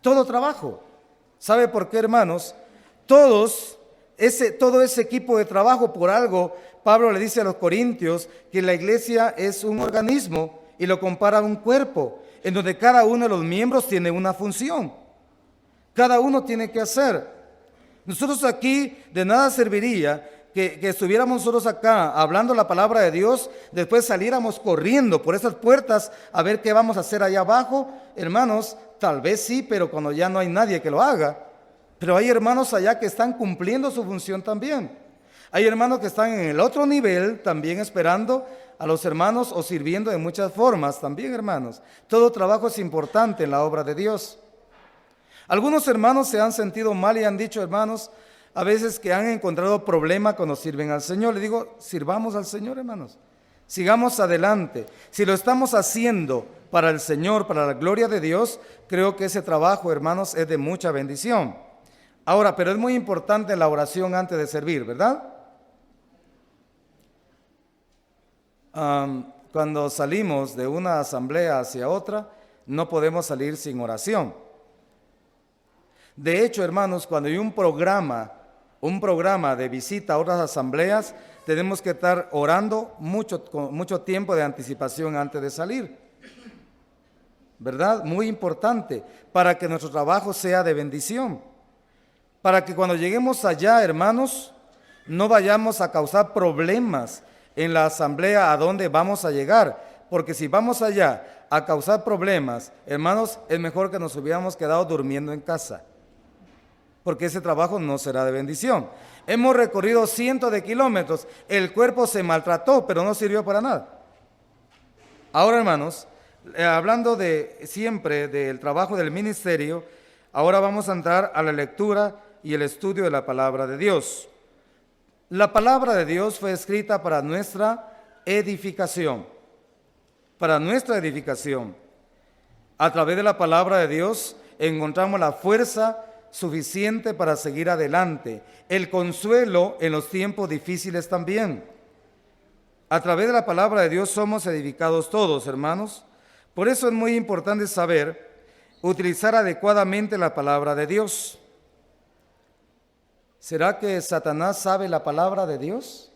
Todo trabajo. ¿Sabe por qué, hermanos? Todo ese equipo de trabajo, por algo, Pablo le dice a los corintios que la iglesia es un organismo y lo compara a un cuerpo, en donde cada uno de los miembros tiene una función. Cada uno tiene que hacer. Nosotros aquí de nada serviría que estuviéramos nosotros acá hablando la palabra de Dios, después saliéramos corriendo por esas puertas a ver qué vamos a hacer allá abajo. Hermanos, tal vez sí, pero cuando ya no hay nadie que lo haga. Pero hay hermanos allá que están cumpliendo su función también. Hay hermanos que están en el otro nivel también esperando a los hermanos o sirviendo de muchas formas también, hermanos. Todo trabajo es importante en la obra de Dios. Algunos hermanos se han sentido mal y han dicho, hermanos, a veces que han encontrado problema cuando sirven al Señor. Le digo, sirvamos al Señor, hermanos. Sigamos adelante. Si lo estamos haciendo para el Señor, para la gloria de Dios, creo que ese trabajo, hermanos, es de mucha bendición. Ahora, pero es muy importante la oración antes de servir, ¿verdad? Cuando salimos de una asamblea hacia otra, no podemos salir sin oración. De hecho, hermanos, cuando hay un programa de visita a otras asambleas, tenemos que estar orando con mucho tiempo de anticipación antes de salir. ¿Verdad? Muy importante, para que nuestro trabajo sea de bendición. Para que cuando lleguemos allá, hermanos, no vayamos a causar problemas en la asamblea a donde vamos a llegar. Porque si vamos allá a causar problemas, hermanos, es mejor que nos hubiéramos quedado durmiendo en casa. Porque ese trabajo no será de bendición. Hemos recorrido cientos de kilómetros, el cuerpo se maltrató, pero no sirvió para nada. Ahora, hermanos, hablando siempre del trabajo del ministerio, ahora vamos a entrar a la lectura y el estudio de la palabra de Dios. La palabra de Dios fue escrita para nuestra edificación. Para nuestra edificación. A través de la palabra de Dios encontramos la fuerza suficiente para seguir adelante, el consuelo en los tiempos difíciles también. A través de la palabra de Dios somos edificados todos, hermanos. Por eso es muy importante saber utilizar adecuadamente la palabra de Dios. ¿Será que Satanás sabe la palabra de Dios?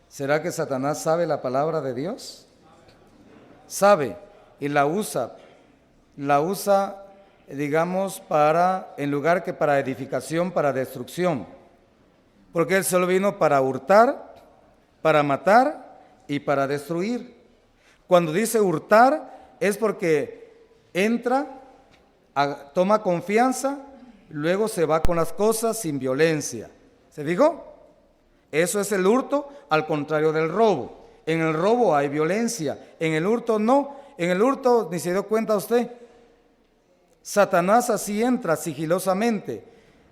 ¿Será que Satanás sabe la palabra de Dios? Sabe y la usa, digamos, en lugar que para edificación, para destrucción. Porque Él solo vino para hurtar, para matar y para destruir. Cuando dice hurtar es porque entra, toma confianza, luego se va con las cosas sin violencia. ¿Se fijó? Eso es el hurto, al contrario del robo. En el robo hay violencia, en el hurto no. En el hurto ni se dio cuenta usted. Satanás así entra sigilosamente.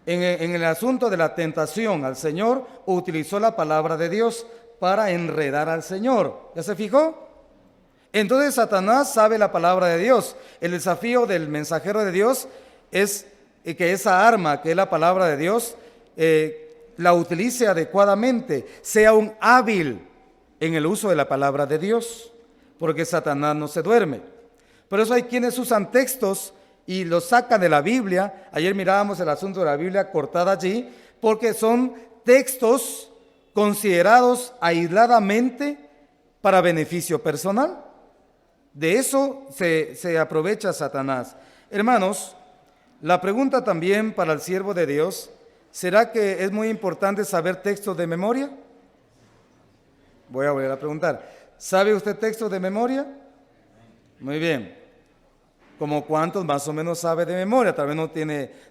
En el asunto de la tentación al Señor, utilizó la palabra de Dios para enredar al Señor. ¿Ya se fijó? Entonces Satanás sabe la palabra de Dios. El desafío del mensajero de Dios es que esa arma, que es la palabra de Dios, la utilice adecuadamente, sea un hábil en el uso de la palabra de Dios, porque Satanás no se duerme. Por eso hay quienes usan textos y los sacan de la Biblia. Ayer mirábamos el asunto de la Biblia cortada allí, porque son textos considerados aisladamente para beneficio personal. De eso se aprovecha Satanás. Hermanos, la pregunta también para el siervo de Dios: ¿será que es muy importante saber textos de memoria? Voy a volver a preguntar. ¿Sabe usted textos de memoria? Muy bien. ¿Como cuántos más o menos sabe de memoria? Tal vez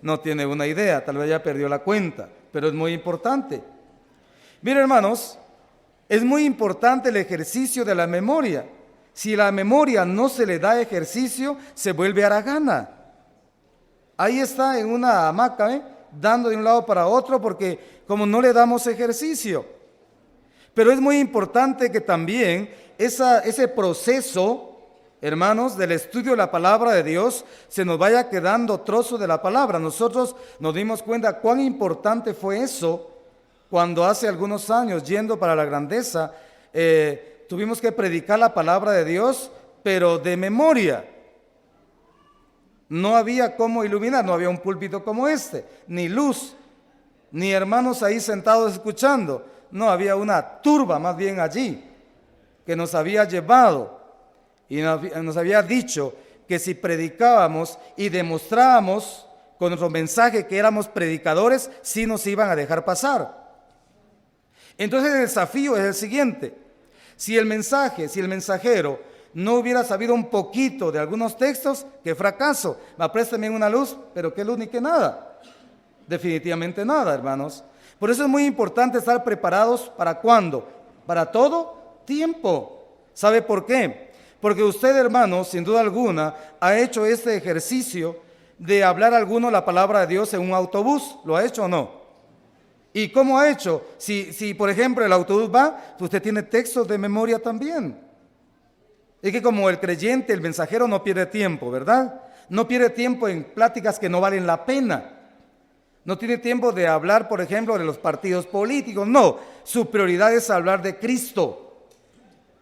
no tiene una idea, tal vez ya perdió la cuenta, pero es muy importante. Miren, hermanos, es muy importante el ejercicio de la memoria. Si la memoria no se le da ejercicio, se vuelve haragana. Ahí está en una hamaca, dando de un lado para otro, porque como no le damos ejercicio. Pero es muy importante que también ese proceso hermanos, del estudio de la palabra de Dios, se nos vaya quedando trozo de la palabra. Nosotros nos dimos cuenta cuán importante fue eso cuando hace algunos años, yendo para la grandeza, tuvimos que predicar la palabra de Dios, pero de memoria. No había cómo iluminar, no había un púlpito como este, ni luz, ni hermanos ahí sentados escuchando. No, había una turba más bien allí que nos había llevado y nos había dicho que si predicábamos y demostrábamos con nuestro mensaje que éramos predicadores, sí nos iban a dejar pasar. Entonces el desafío es el siguiente: si el mensajero no hubiera sabido un poquito de algunos textos, qué fracaso. Me préstame una luz, pero qué luz ni qué nada. Definitivamente nada, hermanos. Por eso es muy importante estar preparados. ¿Para cuándo? Para todo tiempo. ¿Sabe por qué? Porque usted, hermano, sin duda alguna, ha hecho este ejercicio de hablar a alguno la palabra de Dios en un autobús. ¿Lo ha hecho o no? ¿Y cómo ha hecho? Si por ejemplo el autobús va, usted tiene textos de memoria también. Es que como el creyente, el mensajero no pierde tiempo, ¿verdad? No pierde tiempo en pláticas que no valen la pena. No tiene tiempo de hablar, por ejemplo, de los partidos políticos. No, su prioridad es hablar de Cristo.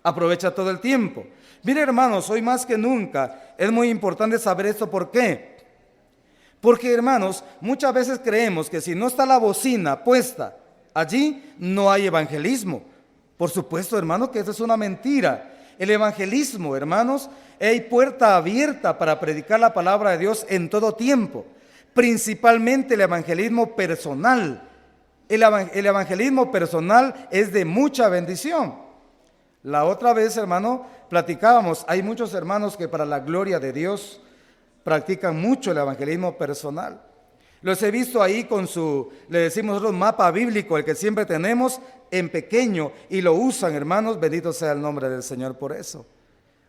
Aprovecha todo el tiempo. Mire, hermanos, hoy más que nunca es muy importante saber esto. ¿Por qué? Porque, hermanos, muchas veces creemos que si no está la bocina puesta allí, no hay evangelismo. Por supuesto, hermano, que eso es una mentira. El evangelismo, hermanos, hay puerta abierta para predicar la palabra de Dios en todo tiempo. Principalmente el evangelismo personal. El evangelismo personal es de mucha bendición. La otra vez, hermano, platicábamos, hay muchos hermanos que para la gloria de Dios practican mucho el evangelismo personal. Los he visto ahí con le decimos nosotros, mapa bíblico, el que siempre tenemos en pequeño, y lo usan, hermanos, bendito sea el nombre del Señor por eso.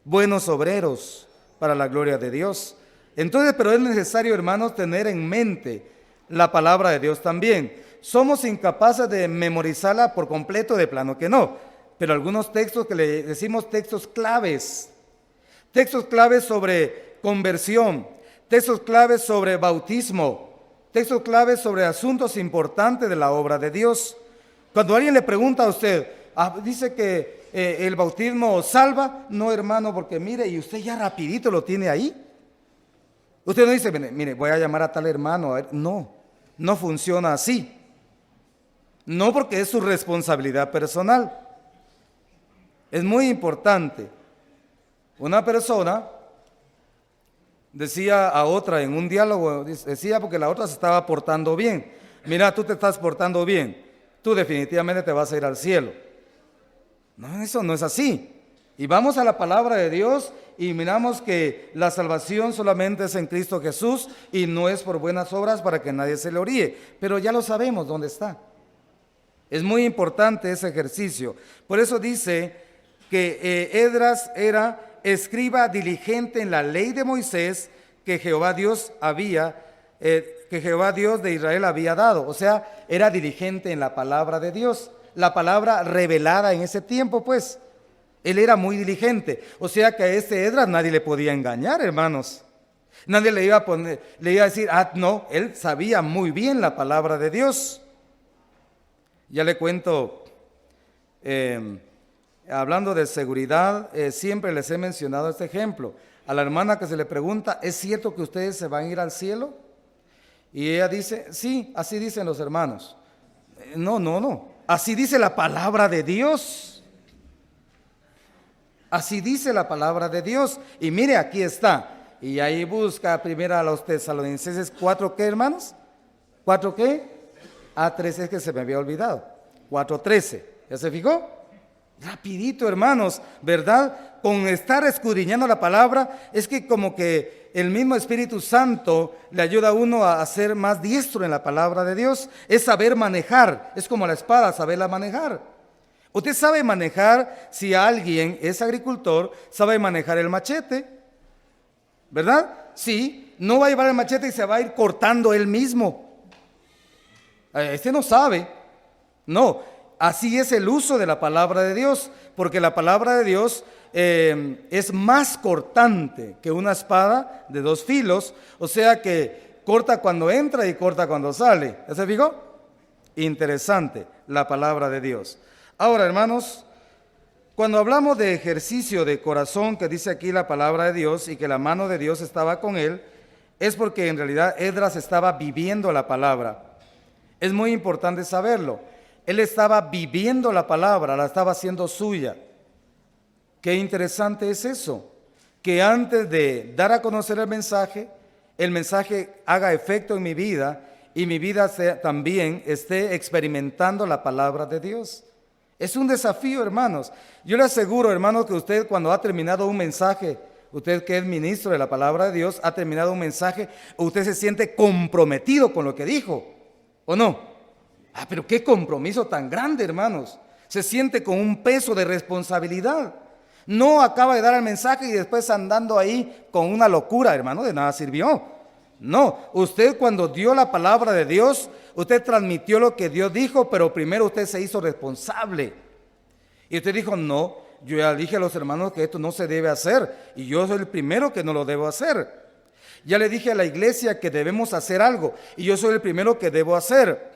Buenos obreros para la gloria de Dios. Entonces, pero es necesario, hermanos, tener en mente la palabra de Dios también. Somos incapaces de memorizarla por completo, de plano que no, pero algunos textos que le decimos textos claves sobre conversión, textos claves sobre bautismo, textos claves sobre asuntos importantes de la obra de Dios. Cuando alguien le pregunta a usted, dice que el bautismo salva, no, hermano, porque mire, y usted ya rapidito lo tiene ahí. Usted no dice, mire, voy a llamar a tal hermano, a ver. No funciona así. No, porque es su responsabilidad personal. Es muy importante. Una persona decía a otra en un diálogo, decía porque la otra se estaba portando bien. Mira, tú te estás portando bien, tú definitivamente te vas a ir al cielo. No, eso no es así. Y vamos a la palabra de Dios y miramos que la salvación solamente es en Cristo Jesús y no es por buenas obras para que nadie se le oríe. Pero ya lo sabemos dónde está. Es muy importante ese ejercicio. Por eso dice que Esdras era escriba diligente en la ley de Moisés que Jehová Dios de Israel había dado. O sea, era diligente en la palabra de Dios, la palabra revelada en ese tiempo, pues. Él era muy diligente. O sea que a este Esdras nadie le podía engañar, hermanos. Nadie le iba a decir, no, él sabía muy bien la palabra de Dios. Ya le cuento, hablando de seguridad, siempre les he mencionado este ejemplo. A la hermana que se le pregunta, ¿es cierto que ustedes se van a ir al cielo? Y ella dice, sí, así dicen los hermanos. No, así dice la palabra de Dios. Así dice la palabra de Dios. Y mire, aquí está. Y ahí busca primero a los Tesalonicenses 4, ¿qué, hermanos? ¿4 qué? 13, es que se me había olvidado. 4:13. ¿Ya se fijó? Rapidito, hermanos, ¿verdad? Con estar escudriñando la palabra, es que como que el mismo Espíritu Santo le ayuda a uno a ser más diestro en la palabra de Dios. Es saber manejar, es como la espada, saberla manejar. Usted sabe manejar, si alguien es agricultor, sabe manejar el machete, ¿verdad? Sí, no va a llevar el machete y se va a ir cortando él mismo. Este no sabe. No, así es el uso de la palabra de Dios, porque la palabra de Dios es más cortante que una espada de dos filos, o sea que corta cuando entra y corta cuando sale. ¿Ya se fijó? Interesante la palabra de Dios. Ahora, hermanos, cuando hablamos de ejercicio de corazón, que dice aquí la palabra de Dios y que la mano de Dios estaba con él, es porque en realidad Esdras estaba viviendo la palabra. Es muy importante saberlo. Él estaba viviendo la palabra, la estaba haciendo suya. Qué interesante es eso, que antes de dar a conocer el mensaje haga efecto en mi vida y mi vida también esté experimentando la palabra de Dios. Es un desafío, hermanos. Yo le aseguro, hermanos, que usted cuando ha terminado un mensaje, usted que es ministro de la palabra de Dios, ha terminado un mensaje, usted se siente comprometido con lo que dijo, ¿o no? Pero qué compromiso tan grande, hermanos. Se siente con un peso de responsabilidad. No acaba de dar el mensaje y después andando ahí con una locura, hermano, de nada sirvió. No, usted cuando dio la palabra de Dios, usted transmitió lo que Dios dijo, pero primero usted se hizo responsable. Y usted dijo, no, yo ya dije a los hermanos que esto no se debe hacer y yo soy el primero que no lo debo hacer. Ya le dije a la iglesia que debemos hacer algo y yo soy el primero que debo hacer.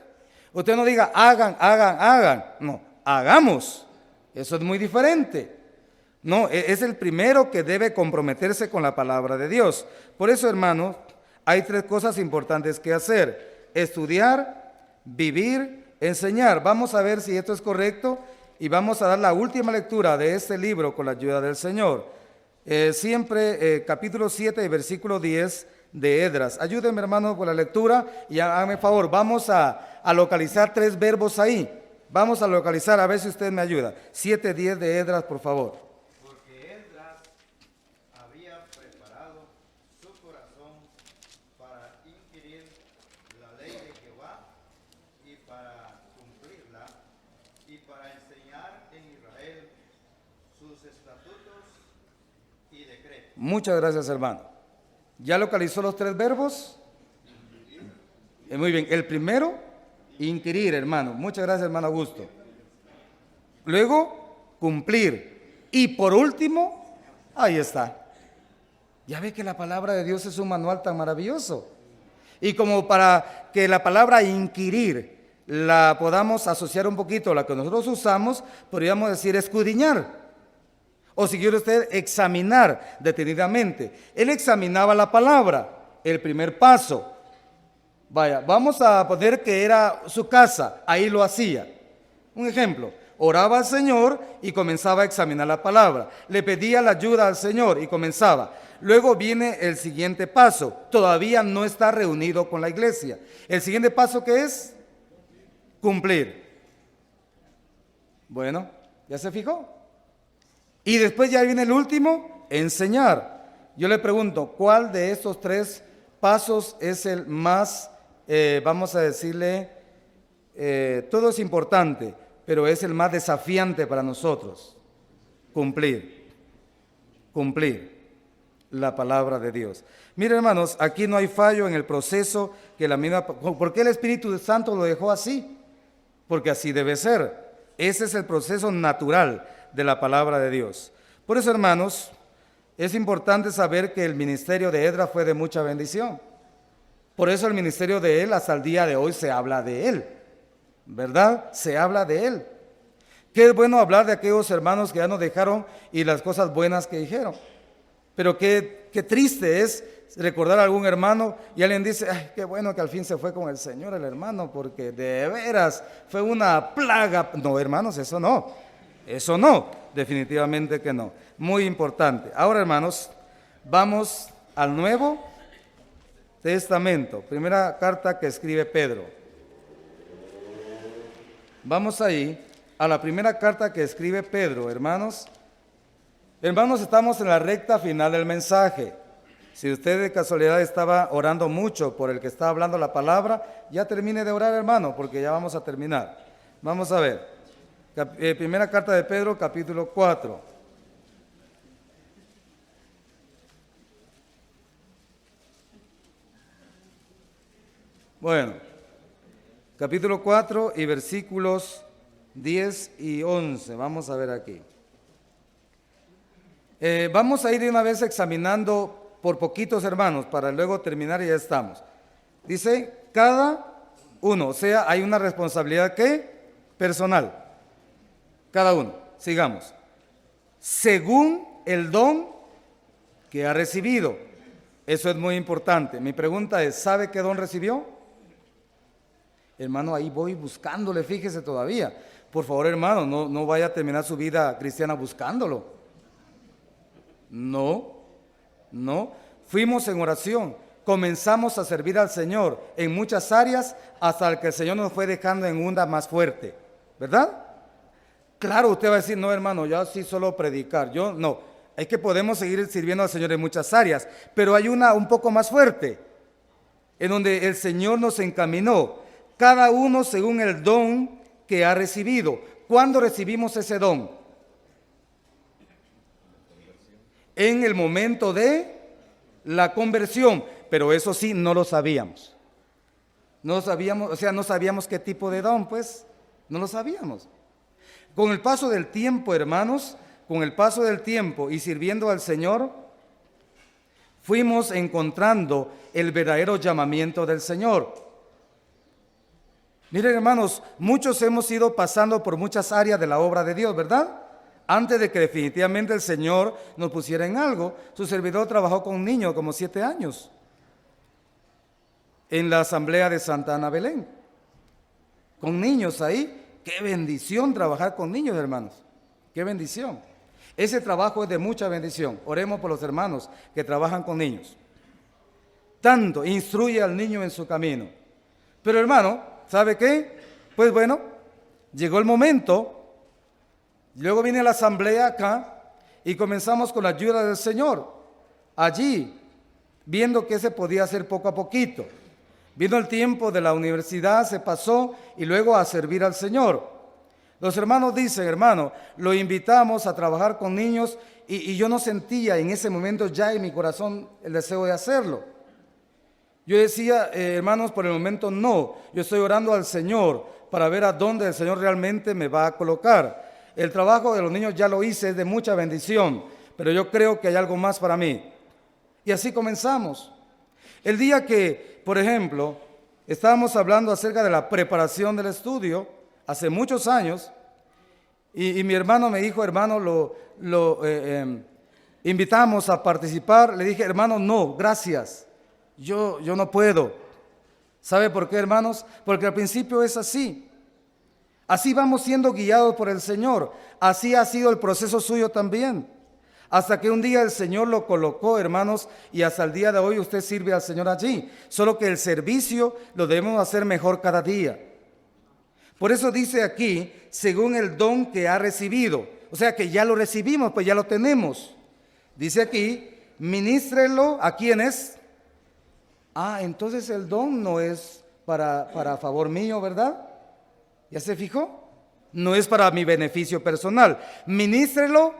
Usted no diga hagan, no, hagamos. Eso es muy diferente. No, es el primero que debe comprometerse con la palabra de Dios. Por eso, hermanos, hay tres cosas importantes que hacer: estudiar, vivir, enseñar. Vamos a ver si esto es correcto y vamos a dar la última lectura de este libro con la ayuda del Señor. Capítulo 7 y versículo 10 de Esdras. Ayúdenme, hermano, con la lectura y háganme favor. Vamos a localizar tres verbos ahí. Vamos a localizar, a ver si usted me ayuda. 7:10 de Esdras, por favor. Porque Esdras había preparado su corazón para inquirir la ley de Jehová y para cumplirla y para enseñar en Israel sus estatutos y decretos. Muchas gracias, hermano. ¿Ya localizó los tres verbos? Muy bien. El primero, inquirir, hermano. Muchas gracias, hermano Augusto. Luego, cumplir. Y por último, ahí está. Ya ve que la palabra de Dios es un manual tan maravilloso. Y como para que la palabra inquirir la podamos asociar un poquito a la que nosotros usamos, podríamos decir escudriñar. O si quiere usted, examinar detenidamente. Él examinaba la palabra, el primer paso. Vaya, vamos a poner que era su casa, ahí lo hacía. Un ejemplo, oraba al Señor y comenzaba a examinar la palabra. Le pedía la ayuda al Señor y comenzaba. Luego viene el siguiente paso, todavía no está reunido con la iglesia. El siguiente paso, ¿qué es? Cumplir. Bueno, ¿ya se fijó? Y después ya viene el último, enseñar. Yo le pregunto, ¿cuál de estos tres pasos es el más, vamos a decirle, todo es importante, pero es el más desafiante para nosotros? Cumplir la palabra de Dios. Miren, hermanos, aquí no hay fallo en el proceso que la misma. ¿Por qué el Espíritu Santo lo dejó así? Porque así debe ser. Ese es el proceso natural de la palabra de Dios. Por eso, hermanos, es importante saber que el ministerio de Esdras fue de mucha bendición. Por eso el ministerio de él, hasta el día de hoy, se habla de él, ¿verdad? Se habla de él. Qué bueno hablar de aquellos hermanos que ya nos dejaron y las cosas buenas que dijeron. Pero qué triste es recordar a algún hermano y alguien dice, ay, qué bueno que al fin se fue con el Señor el hermano, porque de veras fue una plaga. No, hermanos, eso no, definitivamente que no. Muy importante. Ahora, hermanos, vamos al Nuevo Testamento, primera carta que escribe Pedro. Vamos ahí a la primera carta que escribe Pedro, hermanos. Hermanos, estamos en la recta final del mensaje. Si usted de casualidad estaba orando mucho por el que está hablando la palabra, ya termine de orar, hermano, porque ya vamos a terminar. Vamos a ver. Primera carta de Pedro, capítulo 4. Bueno, capítulo 4 y versículos 10 y 11. Vamos a ver aquí. Vamos a ir de una vez examinando por poquitos, hermanos, para luego terminar y ya estamos. Dice, cada uno, o sea, hay una responsabilidad ¿qué? Personal. Cada uno, sigamos. Según el don que ha recibido. Eso es muy importante. Mi pregunta es, ¿sabe qué don recibió? Hermano, ahí voy buscándole, fíjese todavía. Por favor, hermano, no vaya a terminar su vida cristiana buscándolo. No. Fuimos en oración, comenzamos a servir al Señor en muchas áreas hasta que el Señor nos fue dejando en una más fuerte, ¿verdad? Claro, usted va a decir, no, hermano, yo sí solo predicar. Yo no, es que podemos seguir sirviendo al Señor en muchas áreas, pero hay una un poco más fuerte, en donde el Señor nos encaminó, cada uno según el don que ha recibido. ¿Cuándo recibimos ese don? En el momento de la conversión, pero eso sí, no lo sabíamos. No sabíamos, o sea, no sabíamos qué tipo de don, pues, no lo sabíamos. Con el paso del tiempo, hermanos, con el paso del tiempo y sirviendo al Señor, fuimos encontrando el verdadero llamamiento del Señor. Miren, hermanos, muchos hemos ido pasando por muchas áreas de la obra de Dios, ¿verdad? Antes de que definitivamente el Señor nos pusiera en algo, su servidor trabajó con niños como 7 años en la asamblea de Santa Ana Belén. Con niños ahí, qué bendición trabajar con niños, hermanos, qué bendición. Ese trabajo es de mucha bendición. Oremos por los hermanos que trabajan con niños. Tanto instruye al niño en su camino. Pero hermano, ¿sabe qué? Pues bueno, llegó el momento. Luego vine a la asamblea acá y comenzamos con la ayuda del Señor. Allí, viendo que se podía hacer poco a poquito. Vino el tiempo de la universidad, se pasó y luego a servir al Señor. Los hermanos dicen, hermano, lo invitamos a trabajar con niños y yo no sentía en ese momento ya en mi corazón el deseo de hacerlo. Yo decía, hermanos, por el momento no. Yo estoy orando al Señor para ver a dónde el Señor realmente me va a colocar. El trabajo de los niños ya lo hice, es de mucha bendición, pero yo creo que hay algo más para mí. Y así comenzamos. El día que, por ejemplo, estábamos hablando acerca de la preparación del estudio, hace muchos años, y mi hermano me dijo, hermano, lo invitamos a participar. Le dije, hermano, no, gracias, yo no puedo. ¿Sabe por qué, hermanos? Porque al principio es así. Así vamos siendo guiados por el Señor. Así ha sido el proceso suyo también. Hasta que un día el Señor lo colocó, hermanos, y hasta el día de hoy usted sirve al Señor allí. Solo que el servicio lo debemos hacer mejor cada día. Por eso dice aquí, según el don que ha recibido. O sea que ya lo recibimos, pues ya lo tenemos. Dice aquí, ministrelo a quienes. Entonces el don no es para favor mío, ¿verdad? ¿Ya se fijó? No es para mi beneficio personal. Ministrelo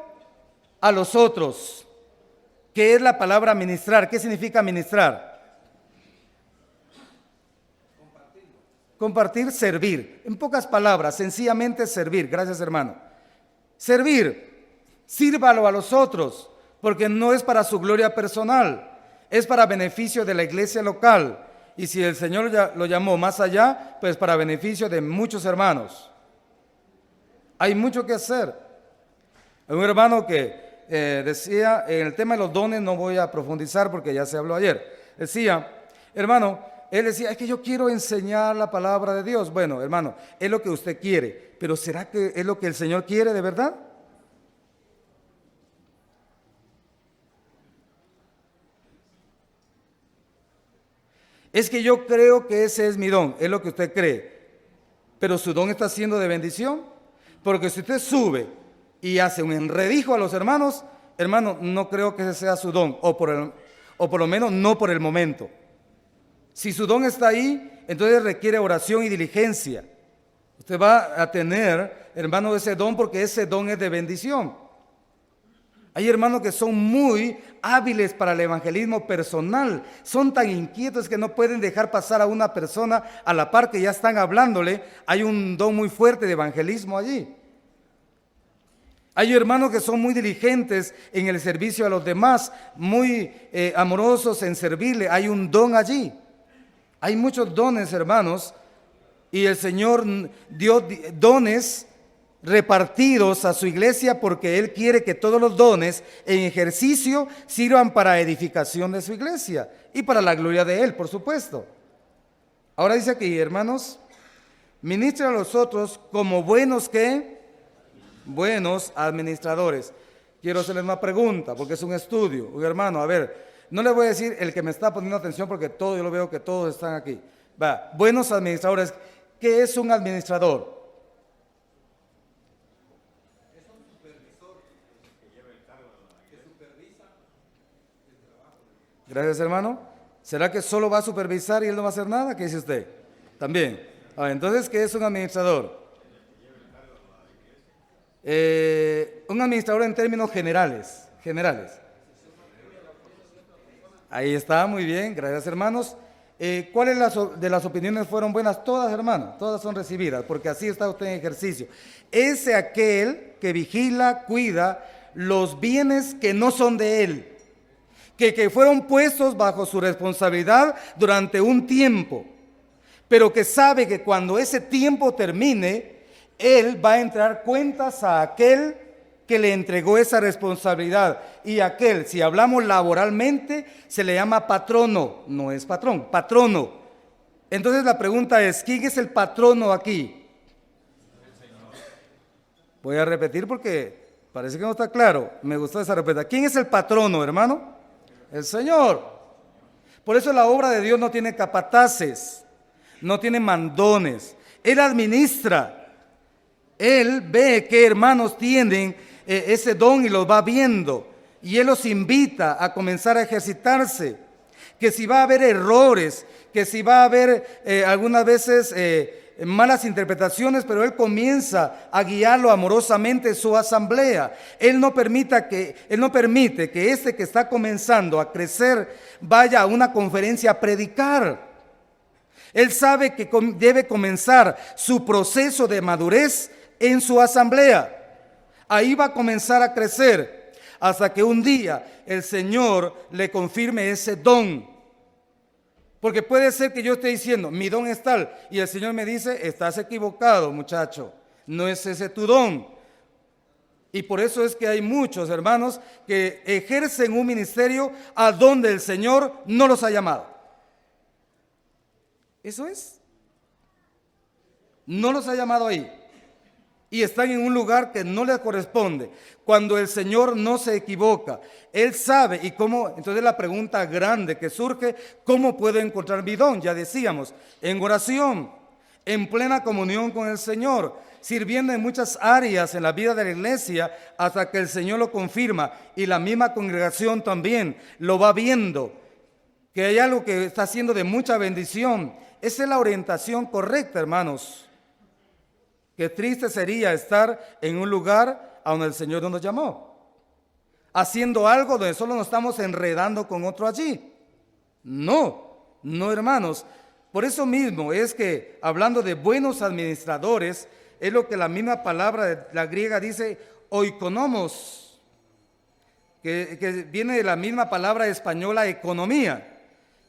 a los otros. ¿Qué es la palabra ministrar? ¿Qué significa ministrar? Compartir, servir. En pocas palabras, sencillamente servir. Gracias, hermano. Servir. Sírvalo a los otros, porque no es para su gloria personal, es para beneficio de la iglesia local. Y si el Señor lo llamó más allá, pues para beneficio de muchos hermanos. Hay mucho que hacer. Un hermano que decía, en el tema de los dones no voy a profundizar porque ya se habló ayer. Decía, hermano, él decía, es que yo quiero enseñar la palabra de Dios. Bueno, hermano, es lo que usted quiere, pero ¿será que es lo que el Señor quiere de verdad? Es que yo creo que ese es mi don, es lo que usted cree, pero su don está siendo de bendición, porque si usted sube y hace un enredijo a los hermanos, hermano, no creo que ese sea su don, o por lo menos no por el momento. Si su don está ahí, entonces requiere oración y diligencia. Usted va a tener, hermano, ese don porque ese don es de bendición. Hay hermanos que son muy hábiles para el evangelismo personal, son tan inquietos que no pueden dejar pasar a una persona a la par que ya están hablándole. Hay un don muy fuerte de evangelismo allí. Hay hermanos que son muy diligentes en el servicio a los demás, muy amorosos en servirle. Hay un don allí. Hay muchos dones, hermanos, y el Señor dio dones repartidos a su iglesia porque Él quiere que todos los dones en ejercicio sirvan para edificación de su iglesia y para la gloria de Él, por supuesto. Ahora dice aquí, hermanos, ministren a los otros como buenos administradores. Quiero hacerles una pregunta porque es un estudio. Oye, hermano, a ver, no le voy a decir el que me está poniendo atención porque yo lo veo que todos están aquí. Va, buenos administradores. ¿Qué es un administrador? Gracias, hermano. ¿Será que solo va a supervisar y él no va a hacer nada? ¿Qué dice usted? También. Entonces, ¿qué es un administrador? Un administrador en términos generales. Ahí está, muy bien. Gracias, hermanos. ¿Cuáles de las opiniones fueron buenas? Todas, hermano. Todas son recibidas, porque así está usted en ejercicio. Es aquel que vigila, cuida los bienes que no son de él. Que fueron puestos bajo su responsabilidad durante un tiempo, pero que sabe que cuando ese tiempo termine, él va a entregar cuentas a aquel que le entregó esa responsabilidad. Y aquel, si hablamos laboralmente, se le llama patrono, no es patrón, patrono. Entonces la pregunta es, ¿quién es el patrono aquí? Voy a repetir porque parece que no está claro. Me gustó esa respuesta. ¿Quién es el patrono, hermano? El Señor. Por eso la obra de Dios no tiene capataces, no tiene mandones. Él administra. Él ve qué hermanos tienen ese don y los va viendo. Y Él los invita a comenzar a ejercitarse. Que si va a haber errores, que si va a haber algunas veces malas interpretaciones, pero Él comienza a guiarlo amorosamente en su asamblea. Él no permite que este que está comenzando a crecer vaya a una conferencia a predicar. Él sabe que debe comenzar su proceso de madurez en su asamblea. Ahí va a comenzar a crecer hasta que un día el Señor le confirme ese don. Porque puede ser que yo esté diciendo, mi don es tal, y el Señor me dice, estás equivocado, muchacho, no es ese tu don. Y por eso es que hay muchos hermanos que ejercen un ministerio a donde el Señor no los ha llamado. Eso es. No los ha llamado ahí. Y están en un lugar que no les corresponde. Cuando el Señor no se equivoca, Él sabe y cómo. Entonces la pregunta grande que surge, ¿cómo puedo encontrar mi don? Ya decíamos, en oración, en plena comunión con el Señor, sirviendo en muchas áreas en la vida de la iglesia hasta que el Señor lo confirma y la misma congregación también lo va viendo, que hay algo que está haciendo de mucha bendición. Esa es la orientación correcta, hermanos. Qué triste sería estar en un lugar a donde el Señor no nos llamó, haciendo algo donde solo nos estamos enredando con otro allí. No, hermanos. Por eso mismo es que, hablando de buenos administradores, es lo que la misma palabra de la griega dice, oikonomos, que viene de la misma palabra española economía,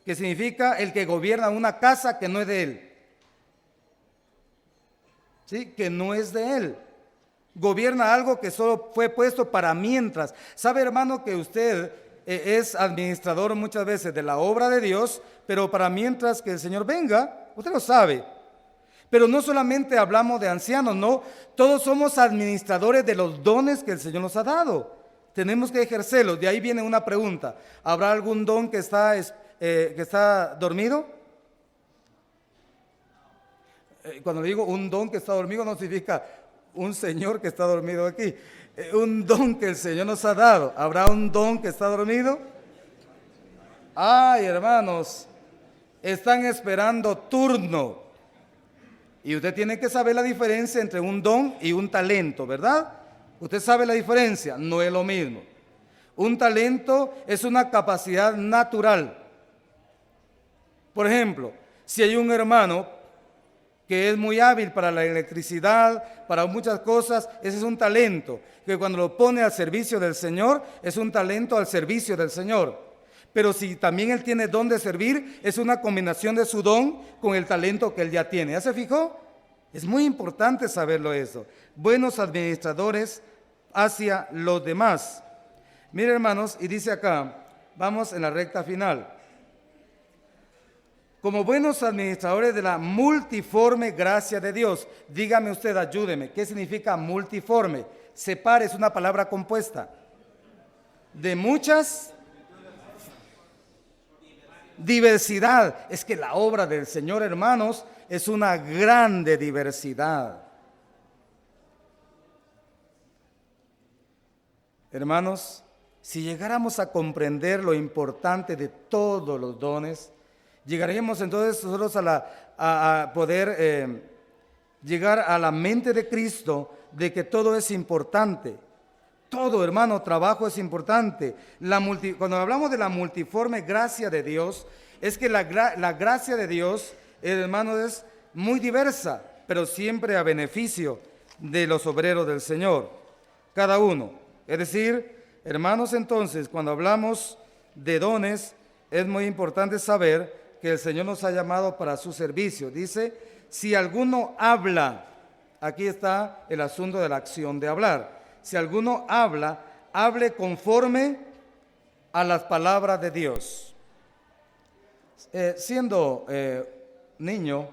que significa el que gobierna una casa que no es de él. ¿Sí? Que no es de él. Gobierna algo que solo fue puesto para mientras. ¿Sabe, hermano, que usted es administrador muchas veces de la obra de Dios, pero para mientras que el Señor venga? Usted lo sabe. Pero no solamente hablamos de ancianos, no. Todos somos administradores de los dones que el Señor nos ha dado. Tenemos que ejercerlos. De ahí viene una pregunta. ¿Habrá algún don que está dormido? Cuando le digo un don que está dormido, no significa un señor que está dormido aquí. Un don que el Señor nos ha dado. ¿Habrá un don que está dormido? Ay, hermanos, están esperando turno. Y usted tiene que saber la diferencia entre un don y un talento, ¿verdad? Usted sabe la diferencia, no es lo mismo. Un talento es una capacidad natural. Por ejemplo, si hay un hermano que es muy hábil para la electricidad, para muchas cosas, ese es un talento, que cuando lo pone al servicio del Señor, es un talento al servicio del Señor. Pero si también él tiene don de servir, es una combinación de su don con el talento que él ya tiene. ¿Ya se fijó? Es muy importante saberlo eso. Buenos administradores hacia los demás. Miren, hermanos, y dice acá, vamos en la recta final. Como buenos administradores de la multiforme gracia de Dios. Dígame usted, ayúdeme, ¿qué significa multiforme? Separe, es una palabra compuesta de muchas diversidad. Es que la obra del Señor, hermanos, es una grande diversidad. Hermanos, si llegáramos a comprender lo importante de todos los dones, llegaríamos entonces nosotros a poder llegar a la mente de Cristo de que todo es importante. Todo, hermano, trabajo es importante. Cuando hablamos de la multiforme gracia de Dios, es que la gracia de Dios, hermano, es muy diversa, pero siempre a beneficio de los obreros del Señor, cada uno. Es decir, hermanos, entonces, cuando hablamos de dones, es muy importante saber que el Señor nos ha llamado para su servicio. Dice, si alguno habla, aquí está el asunto de la acción de hablar. Si alguno habla, hable conforme a las palabras de Dios. Siendo niño,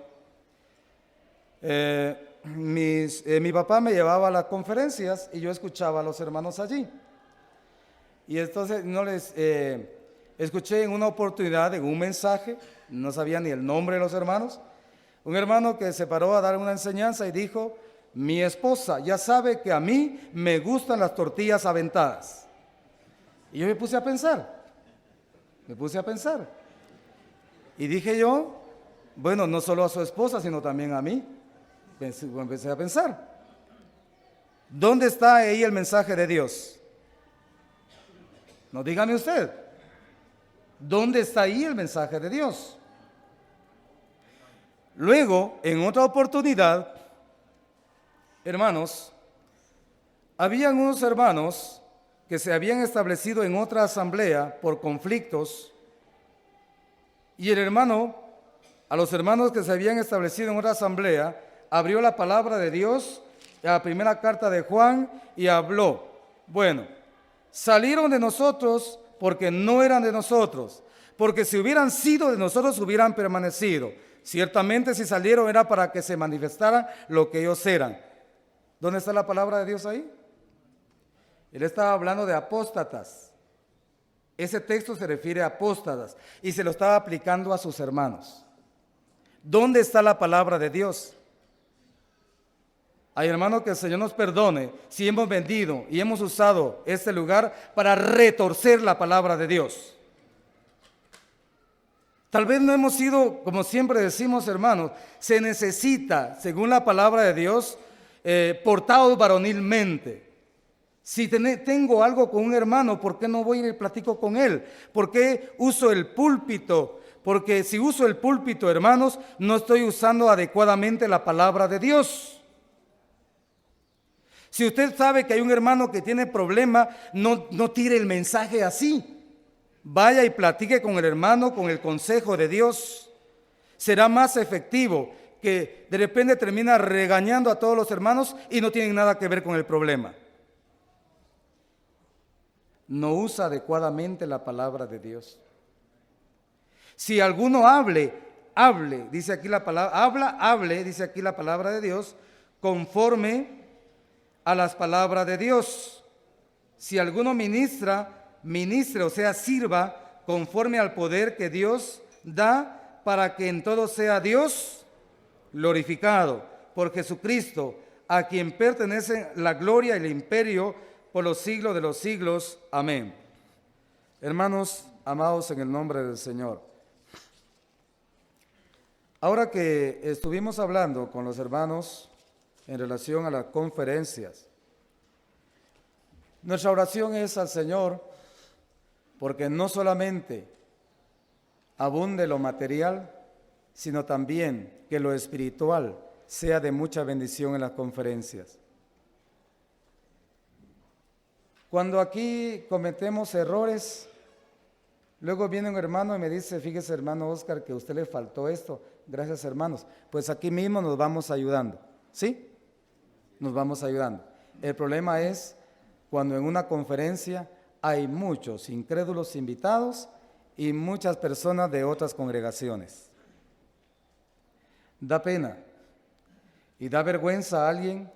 mi papá me llevaba a las conferencias y yo escuchaba a los hermanos allí. Y entonces escuché en una oportunidad, en un mensaje, no sabía ni el nombre de los hermanos, un hermano que se paró a dar una enseñanza y dijo, mi esposa ya sabe que a mí me gustan las tortillas aventadas. Y yo me puse a pensar. Y dije yo, bueno, no solo a su esposa, sino también a mí. Empecé a pensar. ¿Dónde está ahí el mensaje de Dios? No, dígame usted. ¿Dónde está ahí el mensaje de Dios? Luego, en otra oportunidad, hermanos, habían unos hermanos que se habían establecido en otra asamblea por conflictos, y el hermano, a los hermanos que se habían establecido en otra asamblea, abrió la palabra de Dios, la primera carta de Juan, y habló. Bueno, salieron de nosotros porque no eran de nosotros, porque si hubieran sido de nosotros hubieran permanecido. Ciertamente si salieron era para que se manifestara lo que ellos eran. ¿Dónde está la palabra de Dios ahí? Él estaba hablando de apóstatas. Ese texto se refiere a apóstatas y se lo estaba aplicando a sus hermanos. ¿Dónde está la palabra de Dios? Ay, hermano, que el Señor nos perdone si hemos vendido y hemos usado este lugar para retorcer la palabra de Dios. Tal vez no hemos sido, como siempre decimos, hermanos, se necesita, según la palabra de Dios, portados varonilmente. Si tengo algo con un hermano, ¿por qué no voy y le platico con él? ¿Por qué uso el púlpito? Porque si uso el púlpito, hermanos, no estoy usando adecuadamente la palabra de Dios. Si usted sabe que hay un hermano que tiene problema, no tire el mensaje así. Vaya y platique con el hermano, con el consejo de Dios. Será más efectivo que de repente termina regañando a todos los hermanos y no tienen nada que ver con el problema. No usa adecuadamente la palabra de Dios. Si alguno hable, dice aquí la palabra, hable, dice aquí la palabra de Dios, conforme a las palabras de Dios. Si alguno ministre, o sea, sirva conforme al poder que Dios da para que en todo sea Dios glorificado por Jesucristo, a quien pertenece la gloria y el imperio por los siglos de los siglos. Amén. Hermanos amados en el nombre del Señor, ahora que estuvimos hablando con los hermanos en relación a las conferencias, nuestra oración es al Señor porque no solamente abunde lo material, sino también que lo espiritual sea de mucha bendición en las conferencias. Cuando aquí cometemos errores, luego viene un hermano y me dice, fíjese hermano Oscar, que a usted le faltó esto. Gracias hermanos. Pues aquí mismo nos vamos ayudando, ¿sí? Nos vamos ayudando. El problema es cuando en una conferencia hay muchos incrédulos invitados y muchas personas de otras congregaciones. Da pena y da vergüenza a alguien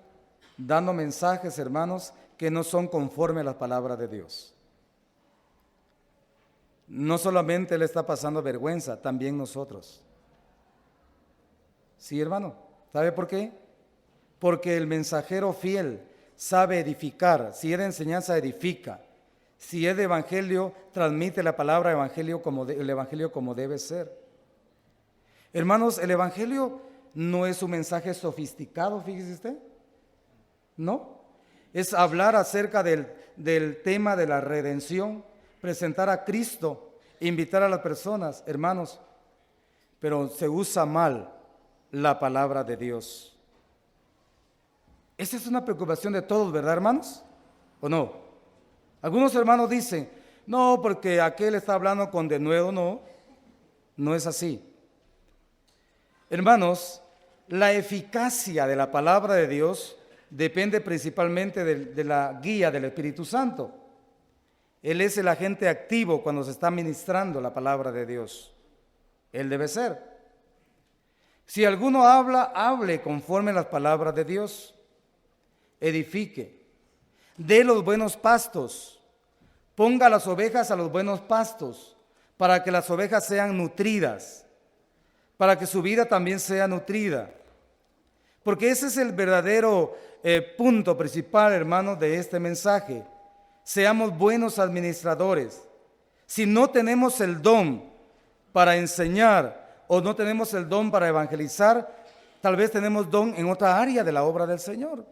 dando mensajes, hermanos, que no son conforme a la palabra de Dios. No solamente él está pasando vergüenza, también nosotros. Sí, hermano, ¿sabe por qué? Porque el mensajero fiel sabe edificar. Si es de enseñanza, edifica. Si es de evangelio, transmite la palabra el evangelio como debe ser. Hermanos, el evangelio no es un mensaje sofisticado, fíjese usted. No, es hablar acerca del tema de la redención, presentar a Cristo, invitar a las personas, hermanos, pero se usa mal la palabra de Dios. Esa es una preocupación de todos, ¿verdad, hermanos? ¿O no? Algunos hermanos dicen, no, porque aquel está hablando con denuedo. No, no es así. Hermanos, la eficacia de la palabra de Dios depende principalmente de la guía del Espíritu Santo. Él es el agente activo cuando se está ministrando la palabra de Dios. Él debe ser. Si alguno habla, hable conforme a las palabras de Dios. Edifique. Dé los buenos pastos. Ponga las ovejas a los buenos pastos para que las ovejas sean nutridas, para que su vida también sea nutrida. Porque ese es el verdadero punto principal, hermanos, de este mensaje. Seamos buenos administradores. Si no tenemos el don para enseñar o no tenemos el don para evangelizar, tal vez tenemos don en otra área de la obra del Señor.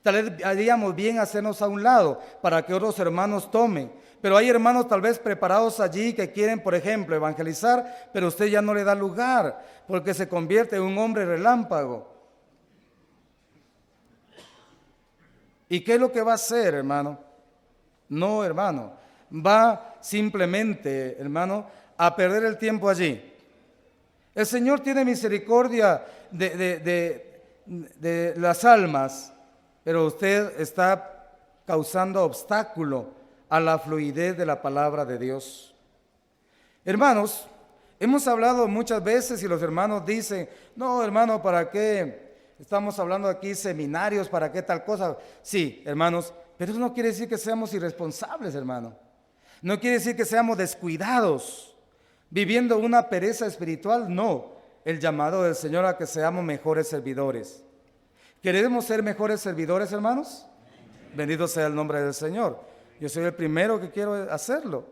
Tal vez haríamos bien hacernos a un lado para que otros hermanos tomen. Pero hay hermanos tal vez preparados allí que quieren, por ejemplo, evangelizar, pero usted ya no le da lugar porque se convierte en un hombre relámpago. ¿Y qué es lo que va a hacer, hermano? No, hermano, va simplemente, hermano, a perder el tiempo allí. El Señor tiene misericordia de las almas, pero usted está causando obstáculo a la fluidez de la palabra de Dios. Hermanos, hemos hablado muchas veces y los hermanos dicen, no, hermano, ¿para qué estamos hablando aquí seminarios? ¿Para qué tal cosa? Sí, hermanos, pero eso no quiere decir que seamos irresponsables, hermano. No quiere decir que seamos descuidados, viviendo una pereza espiritual. No, el llamado del Señor a que seamos mejores servidores. ¿Queremos ser mejores servidores, hermanos? Bendito sea el nombre del Señor. Yo soy el primero que quiero hacerlo.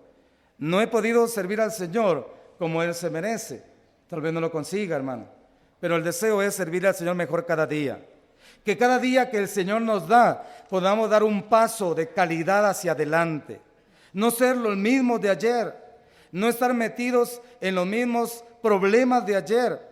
No he podido servir al Señor como Él se merece. Tal vez no lo consiga, hermano. Pero el deseo es servir al Señor mejor cada día. Que cada día que el Señor nos da, podamos dar un paso de calidad hacia adelante. No ser los mismos de ayer. No estar metidos en los mismos problemas de ayer.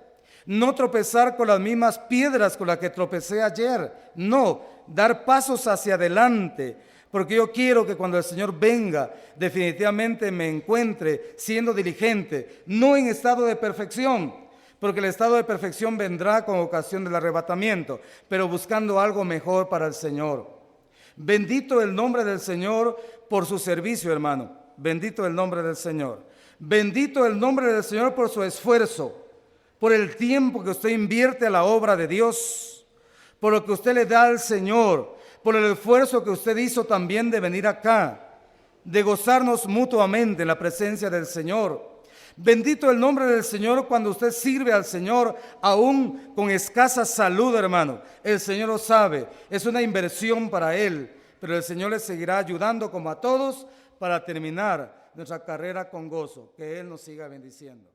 No tropezar con las mismas piedras con las que tropecé ayer. No, dar pasos hacia adelante. Porque yo quiero que cuando el Señor venga, definitivamente me encuentre siendo diligente, no en estado de perfección, porque el estado de perfección vendrá con ocasión del arrebatamiento, pero buscando algo mejor para el Señor. Bendito el nombre del Señor por su servicio, hermano. Bendito el nombre del Señor. Bendito el nombre del Señor por su esfuerzo, por el tiempo que usted invierte a la obra de Dios, por lo que usted le da al Señor, por el esfuerzo que usted hizo también de venir acá, de gozarnos mutuamente en la presencia del Señor. Bendito el nombre del Señor cuando usted sirve al Señor, aún con escasa salud, hermano. El Señor lo sabe, es una inversión para Él, pero el Señor le seguirá ayudando como a todos para terminar nuestra carrera con gozo. Que Él nos siga bendiciendo.